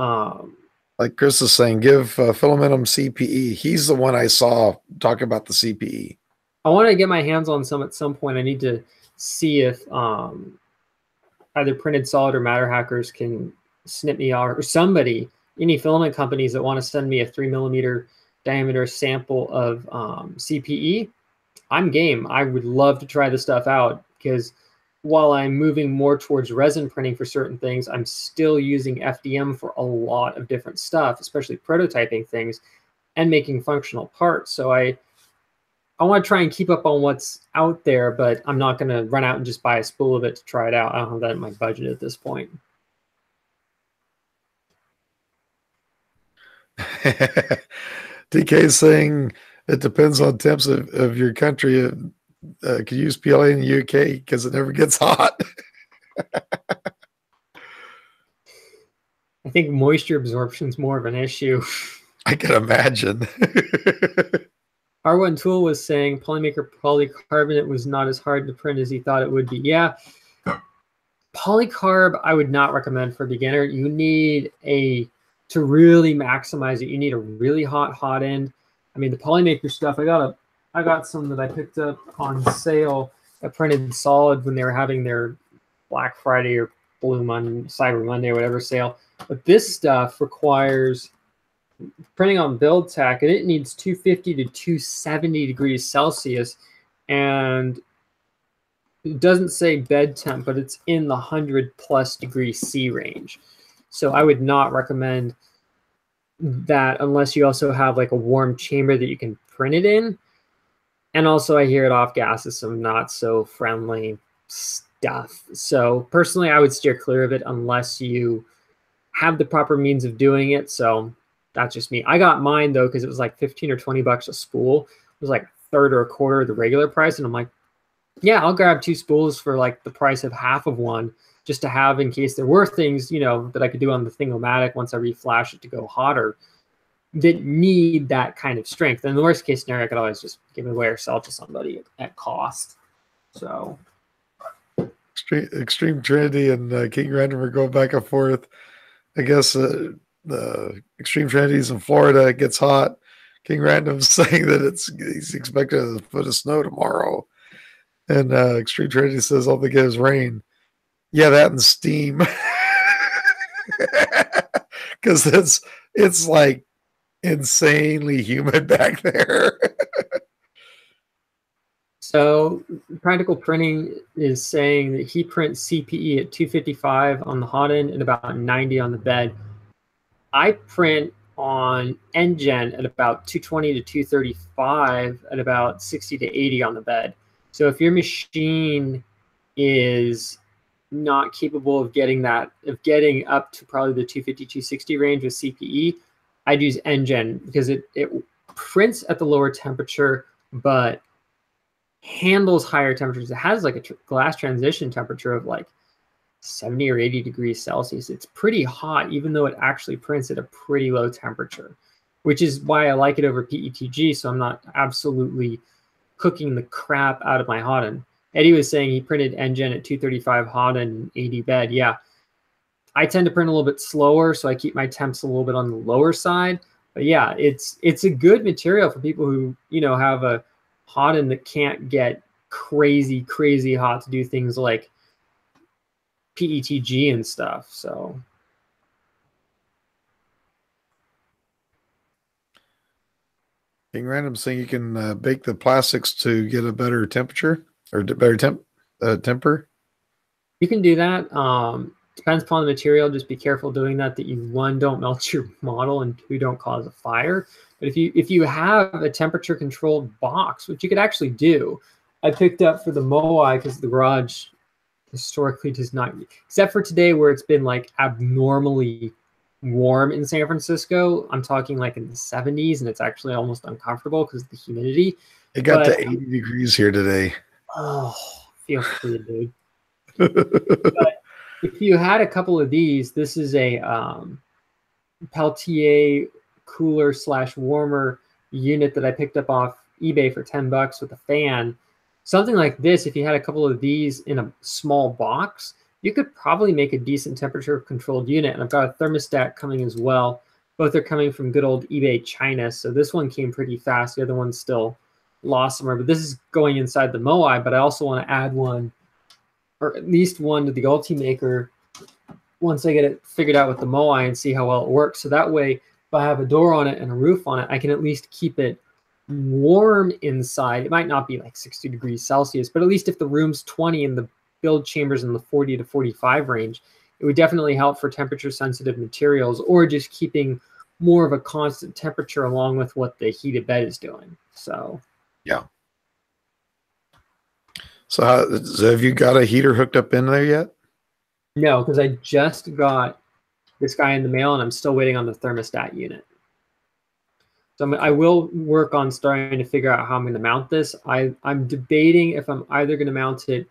Like Chris is saying, give Filamentum CPE. He's the one I saw talk about the CPE. I want to get my hands on some at some point. I need to see if either Printed Solid or Matter Hackers can snip me off, or somebody, any filament companies that want to send me a 3mm diameter sample of CPE. I'm game. I would love to try this stuff out, because while I'm moving more towards resin printing for certain things, I'm still using FDM for a lot of different stuff, especially prototyping things and making functional parts. So I want to try and keep up on what's out there, but I'm not going to run out and just buy a spool of it to try it out. I don't have that in my budget at this point. DK is saying it depends on temps of your country. Could use PLA in the UK because it never gets hot. I think moisture absorption is more of an issue. I can imagine. R1 Tool was saying Polymaker polycarbonate was not as hard to print as he thought it would be. Yeah. Polycarb, I would not recommend for a beginner. You need to really maximize it, you need a really hot end. I mean, the Polymaker stuff, I got some that I picked up on sale at Printed Solid when they were having their Black Friday or Blue Monday, Cyber Monday, or whatever sale. But this stuff requires printing on build tack, and it needs 250 to 270 degrees Celsius, and it doesn't say bed temp, but it's in the 100+ degree C range. So I would not recommend that unless you also have like a warm chamber that you can print it in. And also I hear it off gases some not so friendly stuff. So personally, I would steer clear of it unless you have the proper means of doing it. So that's just me. I got mine though, because it was like 15 or 20 bucks a spool. It was like a third or a quarter of the regular price. And I'm like, yeah, I'll grab 2 spools for like the price of half of one, just to have in case there were things, that I could do on the Thingomatic once I reflash it to go hotter, that need that kind of strength. And in the worst case scenario, I could always just give it away or sell it to somebody at cost. So Extreme Trinity and King Random are going back and forth. I guess the Extreme Trinity's in Florida. It gets hot. King Random's saying that he's expecting a foot of snow tomorrow. And Extreme Trinity says all they get is rain. Yeah, that and steam. Because it's like insanely humid back there. So Practical Printing is saying that he prints CPE at 255 on the hot end and about 90 on the bed. I print on NGen at about 220 to 235 at about 60 to 80 on the bed. So if your machine is not capable of getting up to probably the 250, 260 range with CPE, I'd use NGen because it prints at the lower temperature, but handles higher temperatures. It has like a glass transition temperature of like 70 or 80 degrees Celsius. It's pretty hot, even though it actually prints at a pretty low temperature, which is why I like it over PETG. So I'm not absolutely cooking the crap out of my hot end. Eddie was saying he printed NGen at 235 hot and 80 bed. Yeah, I tend to print a little bit slower, so I keep my temps a little bit on the lower side. But yeah, it's a good material for people who have a hot end that can't get crazy hot to do things like PETG and stuff. So King Random saying you can bake the plastics to get a better temperature or better temper. You can do that. Depends upon the material. Just be careful doing that you, one, don't melt your model, and two, don't cause a fire. But if you have a temperature controlled box, which you could actually do, I picked up for the Moai because the garage historically does not, except for today where it's been like abnormally warm in San Francisco. I'm talking like in the 70s, and it's actually almost uncomfortable because of the humidity. It got to 80 degrees here today. Oh, feel free, dude. But if you had a couple of these, this is a Peltier cooler / warmer unit that I picked up off eBay for $10 with a fan. Something like this, if you had a couple of these in a small box, you could probably make a decent temperature controlled unit. And I've got a thermostat coming as well. Both are coming from good old eBay China. So this one came pretty fast. The other one's still lost somewhere. But this is going inside the Moai. But I also want to add one, or at least one, to the Ultimaker once I get it figured out with the Moai and see how well it works. So that way, if I have a door on it and a roof on it, I can at least keep it warm inside. It might not be like 60 degrees Celsius, but at least if the room's 20 and the build chamber's in the 40 to 45 range, it would definitely help for temperature sensitive materials, or just keeping more of a constant temperature along with what the heated bed is doing. So yeah. So have you got a heater hooked up in there yet? No, because I just got this guy in the mail and I'm still waiting on the thermostat unit. So I will work on starting to figure out how I'm going to mount this. I'm debating if I'm either going to mount it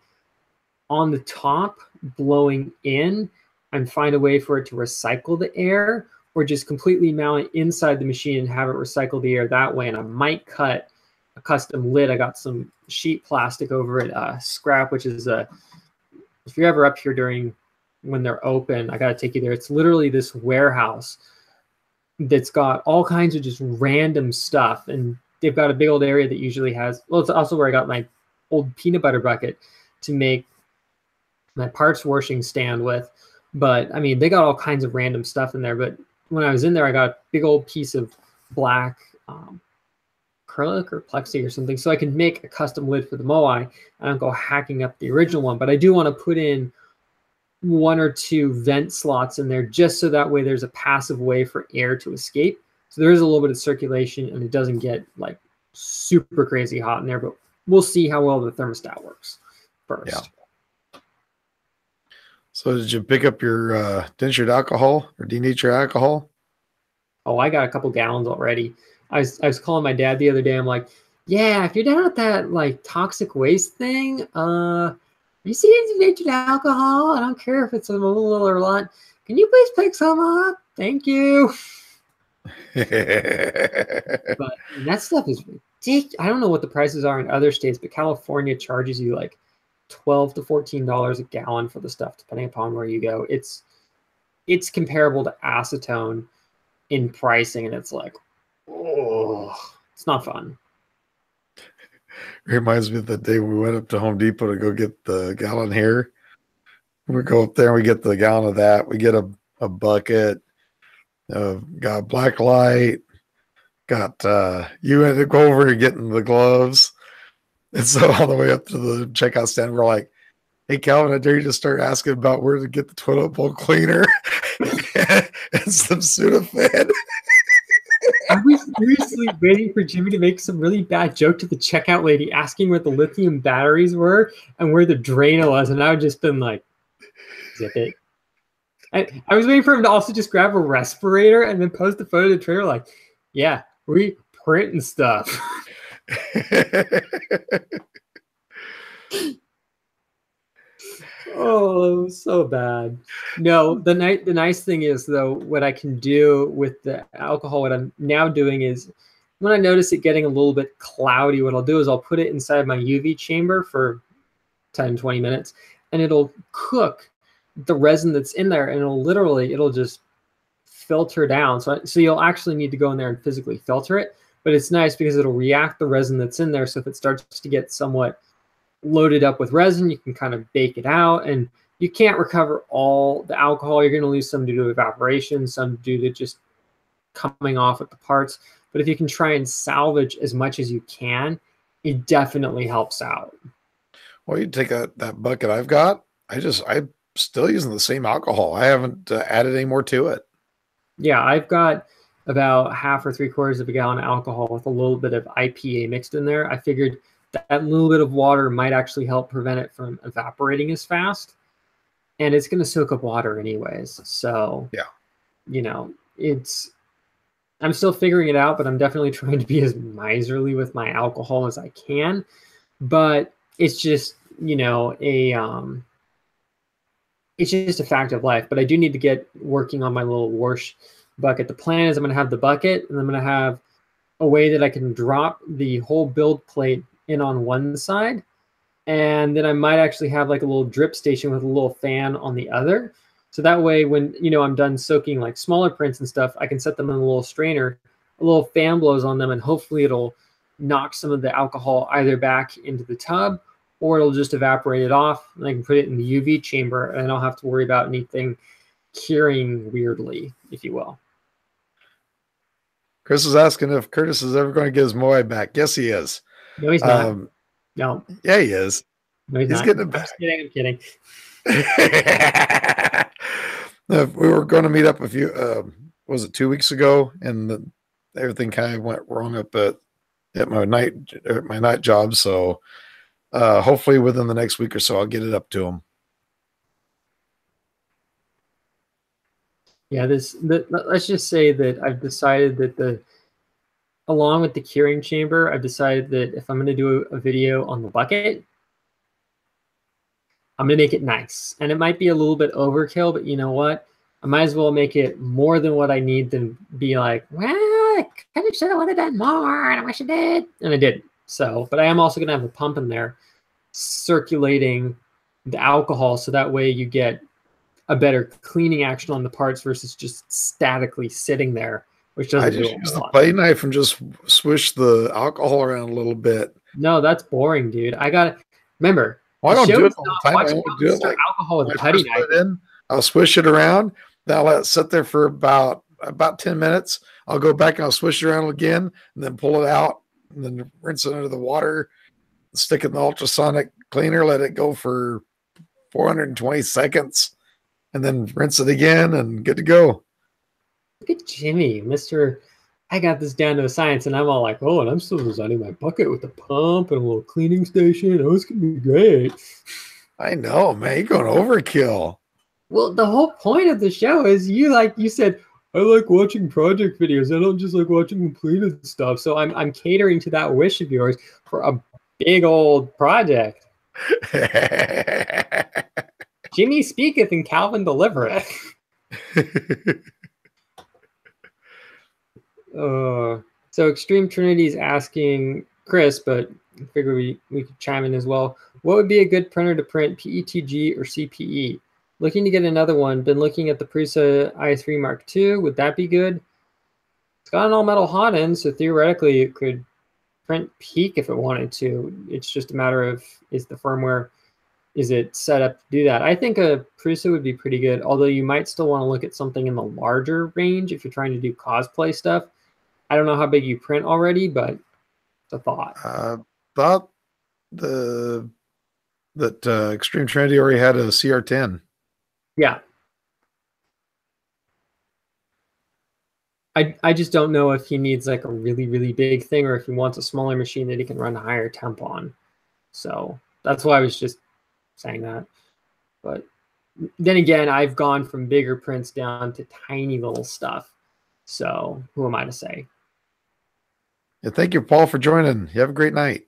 on the top, blowing in, and find a way for it to recycle the air, or just completely mount it inside the machine and have it recycle the air that way. And I might cut a custom lid. I got some sheet plastic over at Scrap, which is if you're ever up here when they're open, I got to take you there. It's literally this warehouse that's got all kinds of just random stuff. And they've got a big old area that usually has, well, it's also where I got my old peanut butter bucket to make my parts washing stand with. But I mean, they got all kinds of random stuff in there. But when I was in there, I got a big old piece of black acrylic or plexi or something, so I can make a custom lid for the Moai, and I'll go hacking up the original one. But I do want to put in 1 or 2 vent slots in there, just so that way there's a passive way for air to escape. So there is a little bit of circulation and it doesn't get like super crazy hot in there, but we'll see how well the thermostat works first. Yeah. So did you pick up your denatured alcohol or denatured alcohol? Oh, I got a couple gallons already. I was calling my dad the other day. I'm like, yeah, if you're down with that like toxic waste thing, you see any denatured alcohol? I don't care if it's a little or a lot. Can you please pick some up? Thank you. But that stuff is ridiculous. I don't know what the prices are in other states, but California charges you like $12 to $14 a gallon for the stuff, depending upon where you go. It's comparable to acetone in pricing, and it's like, oh, it's not fun. Reminds me of the day we went up to Home Depot to go get the gallon here. We go up there and we get the gallon of that. We get a bucket. Got black light. Got you had to go over and getting the gloves. And so all the way up to the checkout stand, we're like, hey, Calvin, I dare you to start asking about where to get the toilet bowl cleaner and some Sudafed. I was seriously waiting for Jimmy to make some really bad joke to the checkout lady, asking where the lithium batteries were and where the Drano was, and I would just been like, zip it. I was waiting for him to also just grab a respirator and then post a photo of the trailer like, yeah, we printing stuff. Oh, so bad. No, the nice thing is, though, what I can do with the alcohol, what I'm now doing is when I notice it getting a little bit cloudy, what I'll do is I'll put it inside my UV chamber for 10, 20 minutes, and it'll cook the resin that's in there, and it'll just filter down. So you'll actually need to go in there and physically filter it, but it's nice because it'll react the resin that's in there. So if it starts to get somewhat loaded up with resin, you can kind of bake it out, and you can't recover all the alcohol. You're going to lose some due to evaporation, some due to just coming off with the parts. But if you can try and salvage as much as you can, it definitely helps out. Well, you take that bucket I've got. I'm still using the same alcohol. I haven't added any more to it. Yeah, I've got about half or 3/4 of a gallon of alcohol with a little bit of IPA mixed in there. I figured that little bit of water might actually help prevent it from evaporating as fast. And it's going to soak up water anyways. So, Yeah. you know, I'm still figuring it out, but I'm definitely trying to be as miserly with my alcohol as I can. But it's just, it's just a fact of life. But I do need to get working on my little wash bucket. The plan is I'm going to have the bucket, and I'm going to have a way that I can drop the whole build plate in on one side. And then I might actually have like a little drip station with a little fan on the other. So that way, when I'm done soaking like smaller prints and stuff, I can set them in a little strainer, a little fan blows on them, and hopefully it'll knock some of the alcohol either back into the tub, or it'll just evaporate it off, and I can put it in the UV chamber, and I don't have to worry about anything curing weirdly, if you will. Chris is asking if Curtis is ever going to get his Moai back. Yes, he is. No, he's not. No. Yeah, he is. No, he's not. Getting it back. I'm just kidding. I'm kidding. We were going to meet up was it 2 weeks ago, and everything kind of went wrong up at my night job. So hopefully within the next week or so, I'll get it up to him. Yeah, let's just say that I've decided that along with the curing chamber, I've decided that if I'm going to do a video on the bucket, I'm going to make it nice. And it might be a little bit overkill, but you know what? I might as well make it more than what I need than be like, well, I kind of should have done more, and I wish I did. And I didn't. So, but I am also going to have a pump in there circulating the alcohol, so that way you get a better cleaning action on the parts versus just statically sitting there, which doesn't I just use the play knife and just swish the alcohol around a little bit. No, that's boring, dude. I got to remember. Well, I don't do it all the time. I only do it like alcohol with putty knife. I'll swish it around. Then I'll let it sit there for about 10 minutes. I'll go back and I'll swish it around again, and then pull it out, and then rinse it under the water, stick it in the ultrasonic cleaner, let it go for 420 seconds, and then rinse it again, and good to go. Look at Jimmy, Mr. I got this down to a science, and I'm all like, oh, and I'm still designing my bucket with a pump and a little cleaning station. Oh, it's going to be great. I know, man. You're going overkill. Well, the whole point of the show is you said, I like watching project videos. I don't just like watching completed stuff. So I'm catering to that wish of yours for a big old project. Jimmy speaketh and Calvin delivereth. So Extreme Trinity is asking Chris, but I figure we could chime in as well. What would be a good printer to print, PETG or CPE? Looking to get another one. Been looking at the Prusa i3 Mark II. Would that be good? It's got an all-metal hot end, so theoretically it could print peak if it wanted to. It's just a matter of, is the firmware, is it set up to do that? I think a Prusa would be pretty good, although you might still want to look at something in the larger range if you're trying to do cosplay stuff. I don't know how big you print already, but it's a thought. Thought that Extreme Trinity already had a CR10. Yeah. I just don't know if he needs like a really, really big thing or if he wants a smaller machine that he can run a higher temp on. So that's why I was just saying that. But then again, I've gone from bigger prints down to tiny little stuff. So who am I to say? Yeah, thank you, Paul, for joining. You have a great night.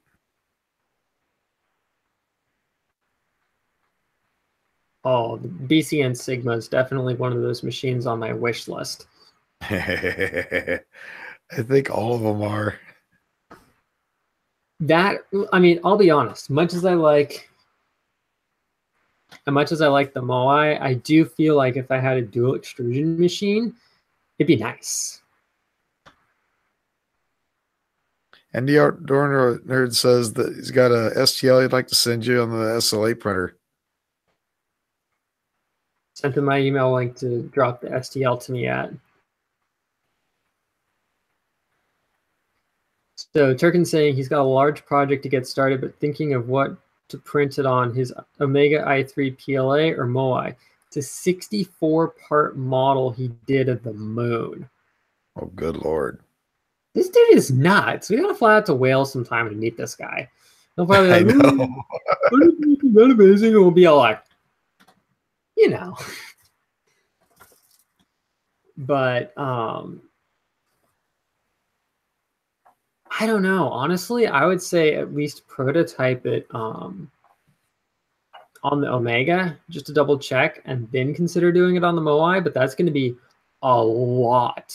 Oh, the BCN Sigma is definitely one of those machines on my wish list. I think all of them are. That, I mean, I'll be honest, much as I like the Moai, I do feel like if I had a dual extrusion machine, it'd be nice. And the Outdoor Nerd says that he's got a STL he'd like to send you on the SLA printer. Sent him my email link to drop the STL to me at. So Turkin's saying he's got a large project to get started, but thinking of what to print it on, his Omega i3 PLA or Moai. It's a 64-part model he did of the moon. Oh, good Lord. This dude is nuts. We gotta fly out to Wales sometime and meet this guy. He'll probably I like, know. that amazing? And we'll be all like, you know. But I don't know. Honestly, I would say at least prototype it on the Omega just to double check and then consider doing it on the Moai. But that's going to be a lot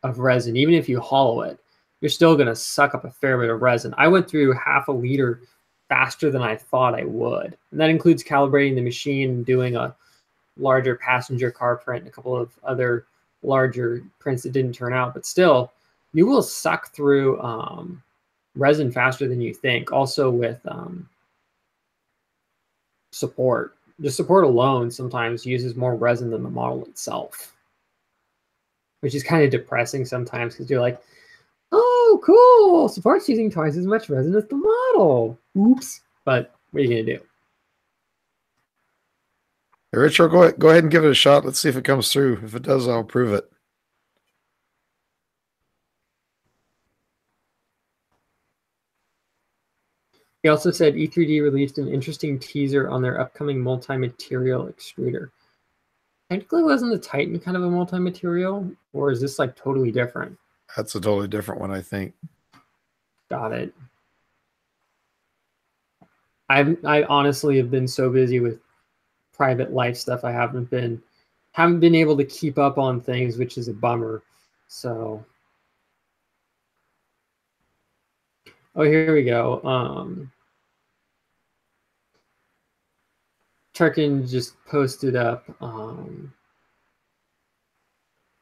of resin. Even if you hollow it, you're still going to suck up a fair bit of resin. I went through half a liter faster than I thought I would. And that includes calibrating the machine and doing a larger passenger car print and a couple of other larger prints that didn't turn out. But still, you will suck through resin faster than you think. Also with support. The support alone sometimes uses more resin than the model itself, which is kind of depressing sometimes because you're like, oh, cool, support's using twice as much resin as the model. Oops. But what are you going to do? Hey, Richard, go ahead and give it a shot. Let's see if it comes through. If it does, I'll prove it. He also said E3D released an interesting teaser on their upcoming multi-material extruder. Technically, wasn't the Titan kind of a multi-material, or is this like totally different? That's a totally different one, I think. Got it. I honestly have been so busy with private life stuff. I haven't been able to keep up on things, which is a bummer. So, oh, here we go. Turkin just posted up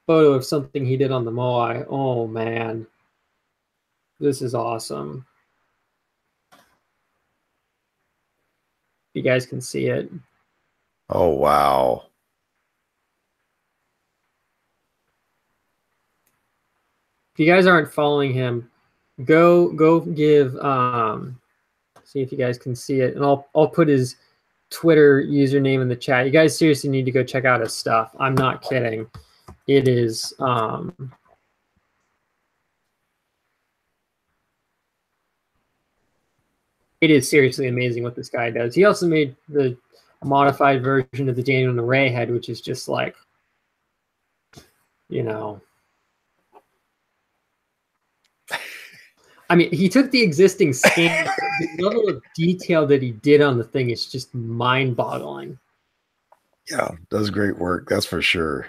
photo of something he did on the Moai. Oh man, this is awesome. You guys can see it. Oh wow. If you guys aren't following him, go give see if you guys can see it, and I'll put his Twitter username in the chat. You guys seriously need to go check out his stuff. I'm not kidding. It is it is seriously amazing what this guy does. He also made the modified version of the Daniel Naray head, which is just like, you know, I mean, he took the existing scan. The level of detail that he did on the thing is just mind-boggling. Yeah, does great work. That's for sure.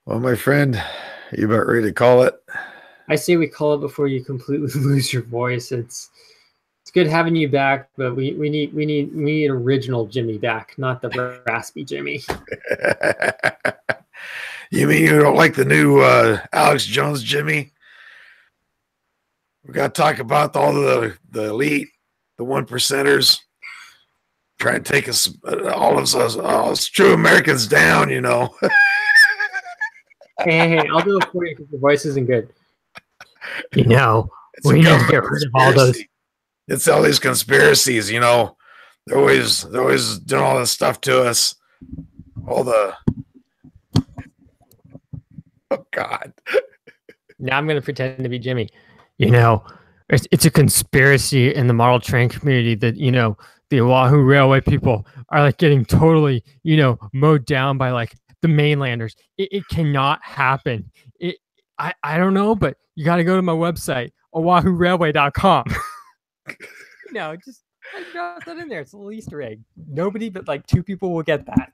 Well, my friend, you about ready to call it? I say we call it before you completely lose your voice. It's good having you back, but we need original Jimmy back, not the raspy Jimmy. You mean you don't like the new Alex Jones Jimmy? We got to talk about all the elite, the 1%ers, trying to take us, all of us true Americans down, you know. Hey, I'll do it for you because your voice isn't good. You know, we need to get rid of all those. It's all these conspiracies, you know. They're always doing all this stuff to us. All the oh God. Now I'm going to pretend to be Jimmy. You know, it's a conspiracy in the model train community that, you know, the Oahu Railway people are like getting totally, you know, mowed down by like the mainlanders. It cannot happen. I don't know, but you got to go to my website, oahuраilway.com. You know, just drop that in there. It's a little Easter egg. Nobody but like 2 people will get that.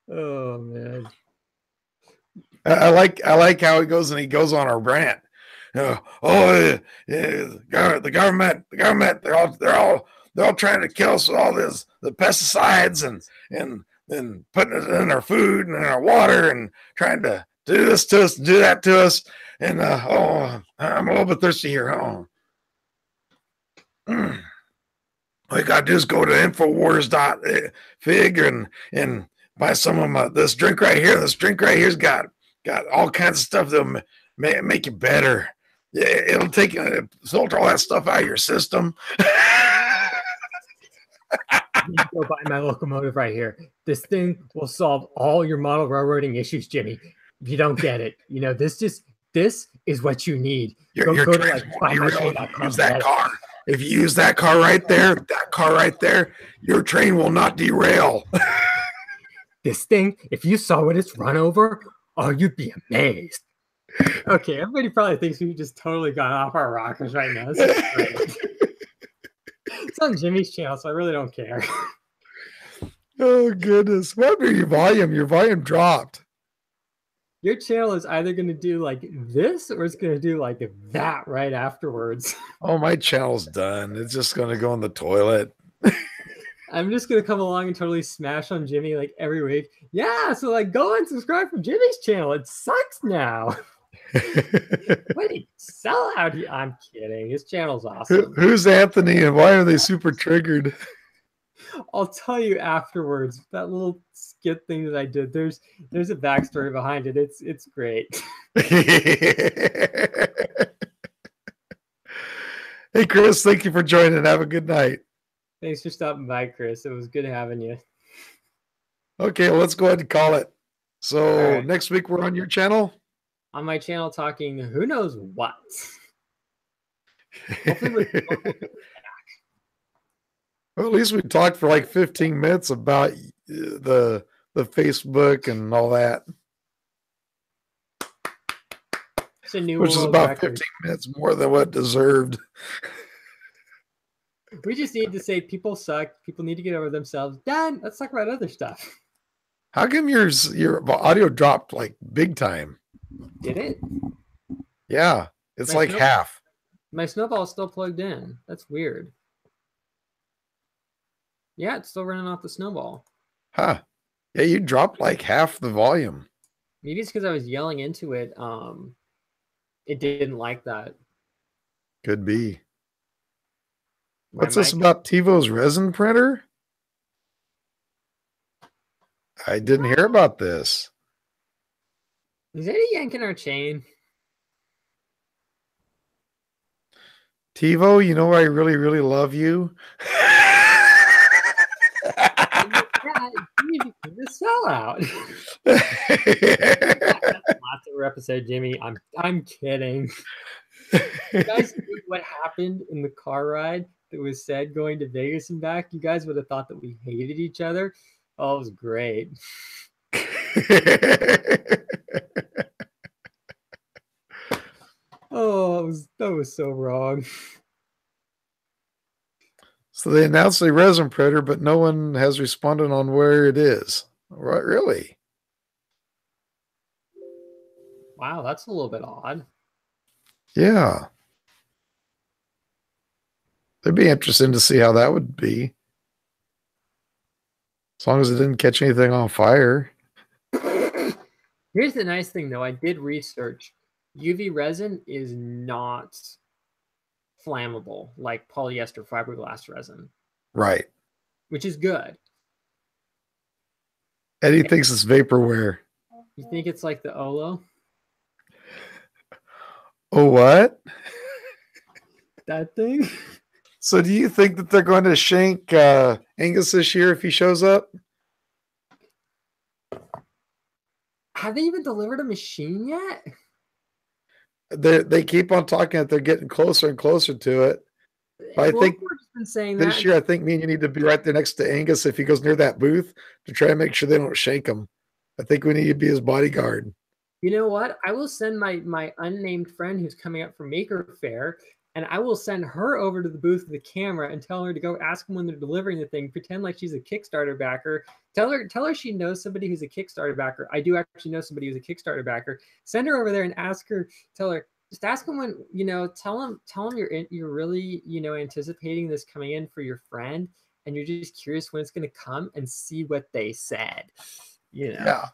Oh man. I like how he goes on our rant. The government, they're all trying to kill us with all the pesticides and putting it in our food and in our water and trying to do this to us, do that to us. And I'm a little bit thirsty here. Oh, All you gotta do is go to infowars.fig and buy some of this drink right here. This drink right here's got all kinds of stuff that'll make you better. Yeah, it'll filter all that stuff out of your system. You go buy my locomotive right here. This thing will solve all your model railroading issues, Jimmy. If you don't get it, this is what you need. Go to like buymytrain.com. Use that car. If you use that car right there, your train will not derail. This thing, if you saw what it's run over, oh, you'd be amazed. Okay, everybody probably thinks we just totally got off our rockers right now. It's on Jimmy's channel, so I really don't care. Oh, goodness. What about your volume? Your volume dropped. Your channel is either going to do like this or it's going to do like that right afterwards. Oh, my channel's done. It's just going to go in the toilet. I'm just going to come along and totally smash on Jimmy like every week. Yeah, so like go and subscribe for Jimmy's channel. It sucks now. What a sellout. I'm kidding. His channel's awesome. Who's Anthony and why are they super triggered? I'll tell you afterwards. That little skit thing that I did, there's a backstory behind it. It's great. Hey, Chris, thank you for joining. Have a good night. Thanks for stopping by, Chris. It was good having you. Okay, well, let's go ahead and call it. So next week we're on your channel? On my channel talking who knows what. Hopefully well, at least we talked for like 15 minutes about the Facebook and all that. Which is about record. 15 minutes more than what it deserved. We just need to say people suck. People need to get over themselves. Done. Let's talk about other stuff. How come your audio dropped like big time? Did it? Yeah, it's like half. My snowball is still plugged in. That's weird. Yeah, it's still running off the snowball. Huh. Yeah, you dropped like half the volume. Maybe it's because I was yelling into it. It didn't like that. Could be. What's this about TiVo's resin printer? I didn't hear about this. Is Eddie yanking our chain? TiVo, you know I really, really love you. The sellout. Lots of episode, Jimmy. I'm kidding. You guys knew what happened in the car ride that was said going to Vegas and back. You guys would have thought that we hated each other. Oh, it was great. Oh, that was so wrong. So they announced a resin printer, but no one has responded on where it is. Right? Really? Wow, that's a little bit odd. Yeah. It'd be interesting to see how that would be. As long as it didn't catch anything on fire. Here's the nice thing, though. I did research. UV resin is not flammable like polyester fiberglass resin. Right. Which is good. Eddie thinks it's vaporware. You think it's like the Olo? Oh, what? That thing? So do you think that they're going to shank Angus this year if he shows up? Have they even delivered a machine yet? They keep on talking that they're getting closer and closer to it. But I think been saying this year, I think me and you need to be right there next to Angus if he goes near that booth to try and make sure they don't shake him. I think we need to be his bodyguard. You know what? I will send my unnamed friend who's coming up from Maker Faire, and I will send her over to the booth with the camera and tell her to go ask them when they're delivering the thing. Pretend like she's a Kickstarter backer. Tell her she knows somebody who's a Kickstarter backer. I do actually know somebody who's a Kickstarter backer. Send her over there and ask her. Tell her. Just ask them when, tell them you're really, anticipating this coming in for your friend, and you're just curious when it's going to come and see what they said. Yeah.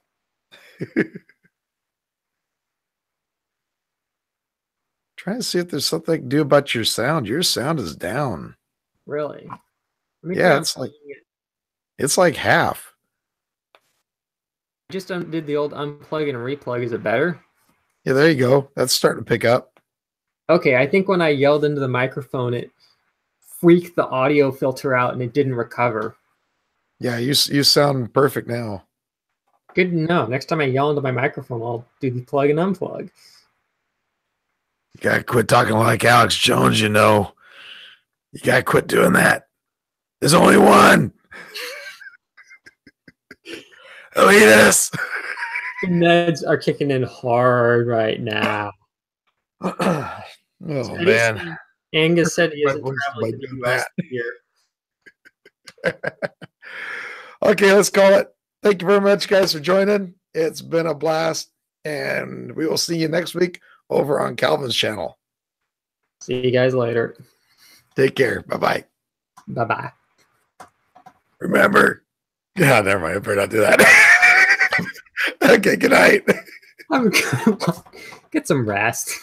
Trying to see if there's something I can do about your sound. Your sound is down. Really? Let me Yeah, try unplugging it. it's like half. I just did the old unplug and replug. Is it better? Yeah, there you go. That's starting to pick up. Okay, I think when I yelled into the microphone, it freaked the audio filter out and it didn't recover. Yeah, you sound perfect now. Good to know. Next time I yell into my microphone, I'll do the plug and unplug. You gotta quit talking like Alex Jones, you know. You gotta quit doing that. There's only one. Elias. The meds are kicking in hard right now. Oh Steady man. State. Angus said he My isn't voice traveling by to the doing US that. this year. Okay, let's call it. Thank you very much, guys, for joining. It's been a blast, and we will see you next week over on Calvin's channel. See you guys later. Take care. Bye-bye. Bye-bye. Remember. Yeah, never mind. I better not do that. Okay, good night. I'm gonna get some rest.